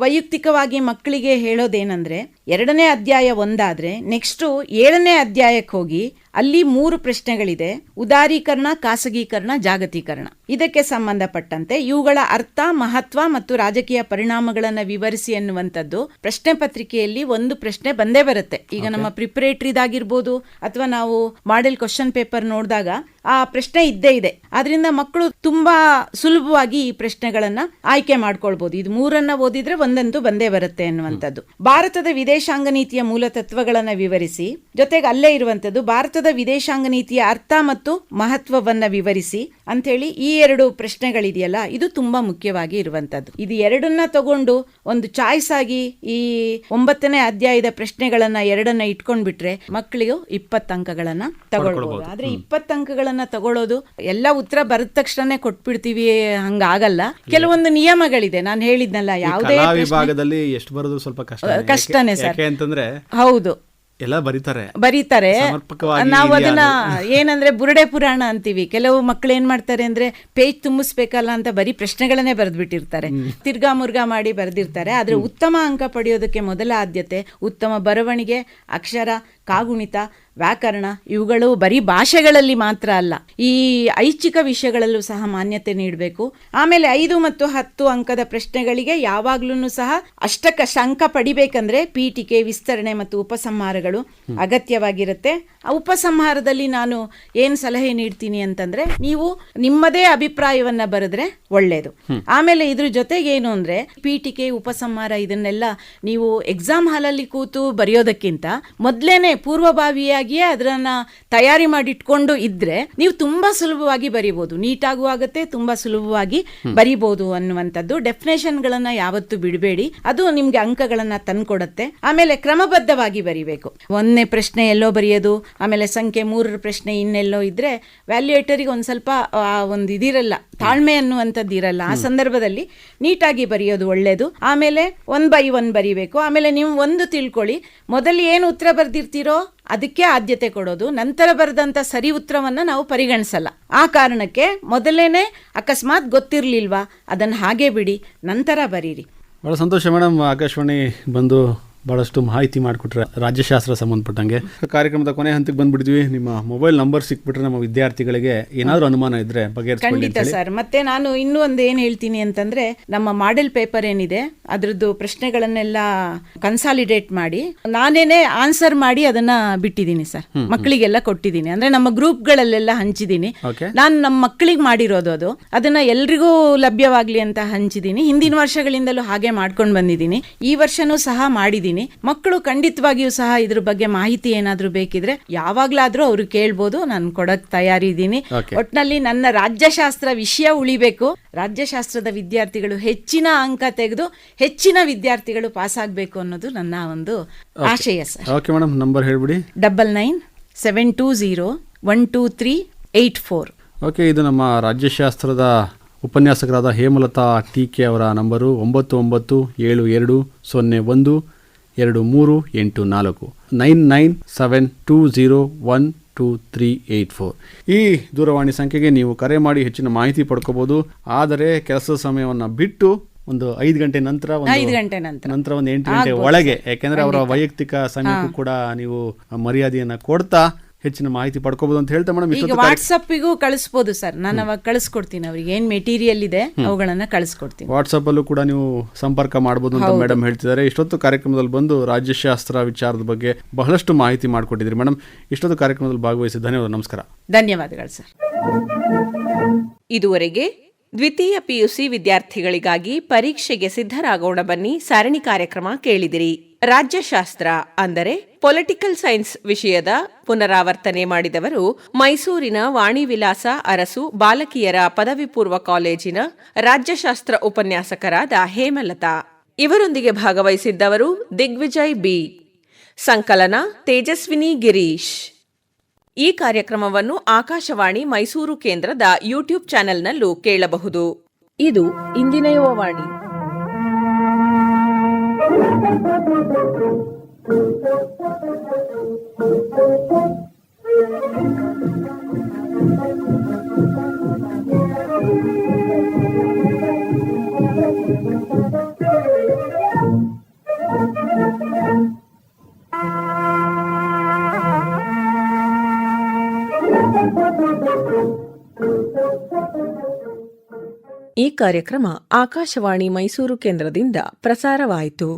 ವೈಯಕ್ತಿಕವಾಗಿ ಮಕ್ಕಳಿಗೆ ಹೇಳೋದೇನಂದ್ರೆ 2ನೇ ಅಧ್ಯಾಯ ಒಂದಾದ್ರೆ ನೆಕ್ಸ್ಟ್ 7ನೇ ಅಧ್ಯಾಯಕ್ಕೆ ಹೋಗಿ ಅಲ್ಲಿ 3 ಪ್ರಶ್ನೆಗಳಿದೆ. ಉದಾರೀಕರಣ, ಖಾಸಗೀಕರಣ, ಜಾಗತೀಕರಣ. ಇದಕ್ಕೆ ಸಂಬಂಧಪಟ್ಟಂತೆ ಇವುಗಳ ಅರ್ಥ, ಮಹತ್ವ ಮತ್ತು ರಾಜಕೀಯ ಪರಿಣಾಮಗಳನ್ನು ವಿವರಿಸಿ ಅನ್ನುವಂಥದ್ದು ಪ್ರಶ್ನೆ ಪತ್ರಿಕೆಯಲ್ಲಿ ಒಂದು ಪ್ರಶ್ನೆ ಬಂದೇ ಬರುತ್ತೆ. ಈಗ ನಮ್ಮ ಪ್ರಿಪರೇಟರಿದಾಗಿರ್ಬೋದು ಅಥವಾ ನಾವು ಮಾಡೆಲ್ ಕ್ವಶನ್ ಪೇಪರ್ ನೋಡಿದಾಗ ಆ ಪ್ರಶ್ನೆ ಇದ್ದೇ ಇದೆ. ಆದ್ರಿಂದ ಮಕ್ಕಳು ತುಂಬಾ ಸುಲಭವಾಗಿ ಈ ಪ್ರಶ್ನೆಗಳನ್ನ ಆಯ್ಕೆ ಮಾಡ್ಕೊಳ್ಬಹುದು. ಇದು 3ಅನ್ನ ಓದಿದ್ರೆ ಒಂದಂತೂ ಬಂದೇ ಬರುತ್ತೆ ಅನ್ನುವಂಥದ್ದು. ಭಾರತದ ವಿದೇಶಾಂಗ ನೀತಿಯ ಮೂಲ ತತ್ವಗಳನ್ನ ವಿವರಿಸಿ, ಜೊತೆಗೆ ಅಲ್ಲೇ ಇರುವಂತದ್ದು ಭಾರತದ ವಿದೇಶಾಂಗ ನೀತಿಯ ಅರ್ಥ ಮತ್ತು ಮಹತ್ವವನ್ನ ವಿವರಿಸಿ, ಅಂಥೇಳಿ ಈ 2 ಪ್ರಶ್ನೆಗಳಿದೆಯಲ್ಲ, ಇದು ತುಂಬಾ ಮುಖ್ಯವಾಗಿ ಇರುವಂತದ್ದು. ಇದು ಎರಡನ್ನ ತಗೊಂಡು ಒಂದು ಚಾಯ್ಸ್ ಆಗಿ ಈ 9ನೇ ಅಧ್ಯಾಯದ ಪ್ರಶ್ನೆಗಳನ್ನ 2 ಇಟ್ಕೊಂಡ್ಬಿಟ್ರೆ ಮಕ್ಕಳಿಗೆ 20 ಅಂಕಗಳನ್ನ ತಗೊಳ್ಬಹುದು. ಆದ್ರೆ 20 ಅಂಕಗಳನ್ನ ತಗೊಳ್ಳೋದು ಎಲ್ಲ ಉತ್ತರ ಬರದ ತಕ್ಷಣ ಕೊಟ್ಬಿಡ್ತೀವಿ, ಹಂಗಾಗಲ್ಲ. ಕೆಲವೊಂದು ನಿಯಮಗಳಿದೆ. ನಾನು ಹೇಳಿದ್ನಲ್ಲ, ಯಾವುದೇ ವಿಭಾಗದಲ್ಲಿ ಎಷ್ಟು ಬರೋದು ಸ್ವಲ್ಪ ಕಷ್ಟನೇ ಸರ್. ಯಾಕೆಂತಂದ್ರೆ ಹೌದು, ಎಲ್ಲ ಬರೀತಾರೆ. ನಾವು ಅದನ್ನ ಏನಂದ್ರೆ ಬುರುಡೆ ಪುರಾಣ ಅಂತೀವಿ. ಕೆಲವು ಮಕ್ಕಳು ಏನ್ ಮಾಡ್ತಾರೆ ಅಂದ್ರೆ ಪೇಜ್ ತುಂಬಿಸ್ಬೇಕಲ್ಲ ಅಂತ ಬರೀ ಪ್ರಶ್ನೆಗಳನ್ನೇ ಬರೆದ್ಬಿಟ್ಟಿರ್ತಾರೆ, ತಿರ್ಗಾ ಮುರ್ಗಾ ಮಾಡಿ ಬರೆದಿರ್ತಾರೆ. ಆದ್ರೆ ಉತ್ತಮ ಅಂಕ ಪಡೆಯೋದಕ್ಕೆ ಮೊದಲ ಆದ್ಯತೆ ಉತ್ತಮ ಬರವಣಿಗೆ, ಅಕ್ಷರ, ಕಾಗುಣಿತ, ವ್ಯಾಕರಣ, ಇವುಗಳು ಬರೀ ಭಾಷೆಗಳಲ್ಲಿ ಮಾತ್ರ ಅಲ್ಲ, ಈ ಐಚ್ಛಿಕ ವಿಷಯಗಳಲ್ಲೂ ಸಹ ಮಾನ್ಯತೆ ನೀಡಬೇಕು. ಆಮೇಲೆ 5 ಮತ್ತು 10 ಅಂಕದ ಪ್ರಶ್ನೆಗಳಿಗೆ ಯಾವಾಗ್ಲೂ ಸಹ ಅಷ್ಟಕ್ಕಷ್ಟು ಅಂಕ ಪಡಿಬೇಕಂದ್ರೆ ಪೀಠಿಕೆ, ವಿಸ್ತರಣೆ ಮತ್ತು ಉಪಸಂಹಾರಗಳು ಅಗತ್ಯವಾಗಿರುತ್ತೆ. ಆ ಉಪಸಂಹಾರದಲ್ಲಿ ನಾನು ಏನು ಸಲಹೆ ನೀಡ್ತೀನಿ ಅಂತಂದ್ರೆ, ನೀವು ನಿಮ್ಮದೇ ಅಭಿಪ್ರಾಯವನ್ನ ಬರೆದ್ರೆ ಒಳ್ಳೇದು. ಆಮೇಲೆ ಇದ್ರ ಜೊತೆಗೆ ಏನು ಅಂದ್ರೆ, ಪೀಠಿಕೆ, ಉಪಸಂಹಾರ ಇದನ್ನೆಲ್ಲ ನೀವು ಎಕ್ಸಾಮ್ ಹಾಲಲ್ಲಿ ಕೂತು ಬರೆಯೋದಕ್ಕಿಂತ ಮೊದಲೇನೆ ಪೂರ್ವಭಾವಿಯಾಗಿಯೇ ಅದನ್ನ ತಯಾರಿ ಮಾಡಿಟ್ಕೊಂಡು ಇದ್ರೆ ನೀವು ತುಂಬಾ ಸುಲಭವಾಗಿ ಬರೀಬಹುದು, ನೀಟಾಗೂ ಆಗುತ್ತೆ, ತುಂಬಾ ಸುಲಭವಾಗಿ ಬರೀಬಹುದು ಅನ್ನುವಂಥದ್ದು. ಡೆಫಿನೇಷನ್ಗಳನ್ನ ಯಾವತ್ತೂ ಬಿಡಬೇಡಿ, ಅದು ನಿಮ್ಗೆ ಅಂಕಗಳನ್ನ ತಂದ್ಕೊಡುತ್ತೆ. ಆಮೇಲೆ ಕ್ರಮಬದ್ಧವಾಗಿ ಬರೀಬೇಕು. 1ನೇ ಪ್ರಶ್ನೆ ಎಲ್ಲೋ ಬರೆಯೋದು, ಆಮೇಲೆ ಸಂಖ್ಯೆ 3ರ ಪ್ರಶ್ನೆ ಇನ್ನೆಲ್ಲೋ ಇದ್ರೆ ವ್ಯಾಲ್ಯೂಯೇಟರಿಗೆ ಒಂದ್ ಸ್ವಲ್ಪ ಒಂದು ಇದಿರಲ್ಲ, ತಾಳ್ಮೆ ಅನ್ನುವಂಥದ್ದು ಇರಲ್ಲ. ಆ ಸಂದರ್ಭದಲ್ಲಿ ನೀಟಾಗಿ ಬರೆಯೋದು ಒಳ್ಳೇದು. ಆಮೇಲೆ 1 by 1 ಬರೀಬೇಕು. ಆಮೇಲೆ ನೀವು ಒಂದು ತಿಳ್ಕೊಳ್ಳಿ, ಮೊದಲು ಏನು ಉತ್ತರ ಬರ್ದಿರ್ತೀರೋ ಅದಕ್ಕೆ ಆದ್ಯತೆ ಕೊಡೋದು, ನಂತರ ಬರೆದಂತ ಸರಿ ಉತ್ತರವನ್ನ ನಾವು ಪರಿಗಣಿಸಲ್ಲ. ಆ ಕಾರಣಕ್ಕೆ ಮೊದಲೇನೆ ಅಕಸ್ಮಾತ್ ಗೊತ್ತಿರ್ಲಿಲ್ವಾ ಅದನ್ನ ಹಾಗೆ ಬಿಡಿ, ನಂತರ ಬರೀರಿ. ಬಹಳ ಸಂತೋಷ ಮೇಡಮ್, ಆಕಾಶವಾಣಿ ಬಂದು ಬಹಳಷ್ಟು ಮಾಹಿತಿ ಮಾಡಿಕೊಟ್ರೆ ರಾಜ್ಯಶಾಸ್ತ್ರ ಸಂಬಂಧಪಟ್ಟಂಗೆ. ಕಾರ್ಯಕ್ರಮದ ಕೊನೆ ಹಂತಕ್ಕೆ ಬಂದ್ಬಿಡ್ತೀವಿ. ನಿಮ್ಮ ಮೊಬೈಲ್ ನಂಬರ್ ಸಿಕ್ಬಿಟ್ರೆ ನಮ್ಮ ವಿದ್ಯಾರ್ಥಿಗಳಿಗೆ ಏನಾದರೂ ಅನುಮಾನ ಇದ್ರೆ ಬಗೆಹರಿಸಿಕೊಳ್ಳಿ. ಖಂಡಿತ ಸರ್. ಮತ್ತೆ ನಾನು ಇನ್ನೂ ಒಂದು ಏನು ಹೇಳ್ತೀನಿ ಅಂತಂದ್ರೆ, ನಮ್ಮ ಮಾಡೆಲ್ ಪೇಪರ್ ಏನಿದೆ ಅದ್ರದ್ದು ಪ್ರಶ್ನೆಗಳನ್ನೆಲ್ಲ ಕನ್ಸಾಲಿಡೇಟ್ ಮಾಡಿ ನಾನೇನೆ ಆನ್ಸರ್ ಮಾಡಿ ಅದನ್ನ ಬಿಟ್ಟಿದ್ದೀನಿ ಸರ್, ಮಕ್ಕಳಿಗೆಲ್ಲ ಕೊಟ್ಟಿದ್ದೀನಿ. ಅಂದ್ರೆ ನಮ್ಮ ಗ್ರೂಪ್ಗಳಲ್ಲೆಲ್ಲ ಹಂಚಿದ್ದೀನಿ. ನಾನು ನಮ್ಮ ಮಕ್ಕಳಿಗೆ ಮಾಡಿರೋದು ಅದು, ಅದನ್ನ ಎಲ್ರಿಗೂ ಲಭ್ಯವಾಗ್ಲಿ ಅಂತ ಹಂಚಿದ್ದೀನಿ. ಹಿಂದಿನ ವರ್ಷಗಳಿಂದಲೂ ಹಾಗೆ ಮಾಡ್ಕೊಂಡು ಬಂದಿದ್ದೀನಿ, ಈ ವರ್ಷನೂ ಸಹ ಮಾಡಿದ್ದೀನಿ. ಮಕ್ಕಳು ಖಂಡಿತವಾಗಿಯೂ ಸಹ ಇದ್ರ ಬಗ್ಗೆ ಮಾಹಿತಿ ಏನಾದ್ರೂ ಬೇಕಿದ್ರೆ ಯಾವಾಗ್ಲಾದ್ರೂ ಅವ್ರು ಕೇಳ್ಬೋದು, ನಾನು ಕೊಡಕ್ ತಯಾರಿದ್ದೀನಿ. ಒಟ್ನಲ್ಲಿ ನನ್ನ ರಾಜ್ಯಶಾಸ್ತ್ರ ವಿಷಯ ಉಳಿಬೇಕು, ರಾಜ್ಯಶಾಸ್ತ್ರದ ವಿದ್ಯಾರ್ಥಿಗಳು ಹೆಚ್ಚಿನ ಅಂಕ ತೆಗೆದು ಹೆಚ್ಚಿನ ವಿದ್ಯಾರ್ಥಿಗಳು ಪಾಸ್ ಆಗ್ಬೇಕು ಅನ್ನೋದು ನನ್ನ ಒಂದು ಆಶಯ ಸರ್. ಓಕೆ ಮೇಡಮ್, ನಂಬರ್ ಹೇಳ್ಬಿಡಿ. 9972012384. ಓಕೆ, ಇದು ನಮ್ಮ ರಾಜ್ಯಶಾಸ್ತ್ರದ ಉಪನ್ಯಾಸಕರಾದ ಹೇಮಲತಾ ಟಿ.ಕೆ. ಅವರ ನಂಬರು 9972012384 9972012384. ಈ ದೂರವಾಣಿ ಸಂಖ್ಯೆಗೆ ನೀವು ಕರೆ ಮಾಡಿ ಹೆಚ್ಚಿನ ಮಾಹಿತಿ ಪಡ್ಕೋಬಹುದು. ಆದರೆ ಕೆಲಸದ ಸಮಯವನ್ನು ಬಿಟ್ಟು ಒಂದು 5 ಗಂಟೆ ನಂತರ, 5 ಗಂಟೆ ನಂತರ ಒಂದು 8 ಗಂಟೆ ಒಳಗೆ, ಯಾಕೆಂದ್ರೆ ಅವರ ವೈಯಕ್ತಿಕ ಸಮಯಕ್ಕೂ ಕೂಡ ನೀವು ಮರ್ಯಾದೆಯನ್ನ ಕೊಡ್ತಾ ಹೆಚ್ಚಿನ ಮಾಹಿತಿ ಪಡ್ಕೋಬಹುದು ಅಂತ ಹೇಳ್ತಾ ಮೇಡಮ್, ಈಗ ವಾಟ್ಸ್ಆಪ್ಗೂ ಕಳಿಸಬಹುದು ಸರ್, ನಾನು ಅವಾಗ ಕಳಿಸ್ಕೊಡ್ತೀನಿ. ಅವ್ರಿಗೆ ಏನ್ ಮೆಟೀರಿಯಲ್ ಇದೆ ಅವುಗಳನ್ನ ಕಳಿಸ್ಕೊಡ್ತೀನಿ. ವಾಟ್ಸ್ಆಪ್ ಅಲ್ಲೂ ಕೂಡ ನೀವು ಸಂಪರ್ಕ ಮಾಡಬಹುದು ಅಂತ ಮೇಡಮ್ ಹೇಳ್ತಿದ್ದಾರೆ. ಇಷ್ಟೊತ್ತು ಕಾರ್ಯಕ್ರಮದಲ್ಲಿ ಬಂದು ರಾಜ್ಯಶಾಸ್ತ್ರ ವಿಚಾರದ ಬಗ್ಗೆ ಬಹಳಷ್ಟು ಮಾಹಿತಿ ಮಾಡಿಕೊಟ್ಟಿದ್ರಿ ಮೇಡಮ್. ಇಷ್ಟೊತ್ತು ಕಾರ್ಯಕ್ರಮದಲ್ಲಿ ಭಾಗವಹಿಸಿ ಧನ್ಯವಾದ. ನಮಸ್ಕಾರ. ಧನ್ಯವಾದಗಳು ಸರ್. ಇದುವರೆಗೆ ದ್ವಿತೀಯ ಪಿಯುಸಿ ವಿದ್ಯಾರ್ಥಿಗಳಿಗಾಗಿ ಪರೀಕ್ಷೆಗೆ ಸಿದ್ಧರಾಗೋಣ ಬನ್ನಿ ಸರಣಿ ಕಾರ್ಯಕ್ರಮ ಕೇಳಿದಿರಿ. ರಾಜ್ಯಶಾಸ್ತ್ರ ಅಂದರೆ ಪೊಲಿಟಿಕಲ್ ಸೈನ್ಸ್ ವಿಷಯದ ಪುನರಾವರ್ತನೆ ಮಾಡಿದವರು ಮೈಸೂರಿನ ವಾಣಿವಿಲಾಸ ಅರಸು ಬಾಲಕಿಯರ ಪದವಿ ಪೂರ್ವ ಕಾಲೇಜಿನ ರಾಜ್ಯಶಾಸ್ತ್ರ ಉಪನ್ಯಾಸಕರಾದ ಹೇಮಲತಾ. ಇವರೊಂದಿಗೆ ಭಾಗವಹಿಸಿದ್ದವರು ದಿಗ್ವಿಜಯ್ ಬಿ. ಸಂಕಲನ ತೇಜಸ್ವಿನಿ ಗಿರೀಶ್. ಈ ಕಾರ್ಯಕ್ರಮವನ್ನು ಆಕಾಶವಾಣಿ ಮೈಸೂರು ಕೇಂದ್ರದ ಯೂಟ್ಯೂಬ್ ಚಾನೆಲ್ನಲ್ಲೂ ಕೇಳಬಹುದು. ಇದು ಇಂದಿನ ಯುವವಾಣಿ. ಈ ಕಾರ್ಯಕ್ರಮ ಆಕಾಶವಾಣಿ ಮೈಸೂರು ಕೇಂದ್ರದಿಂದ ಪ್ರಸಾರವಾಯಿತು.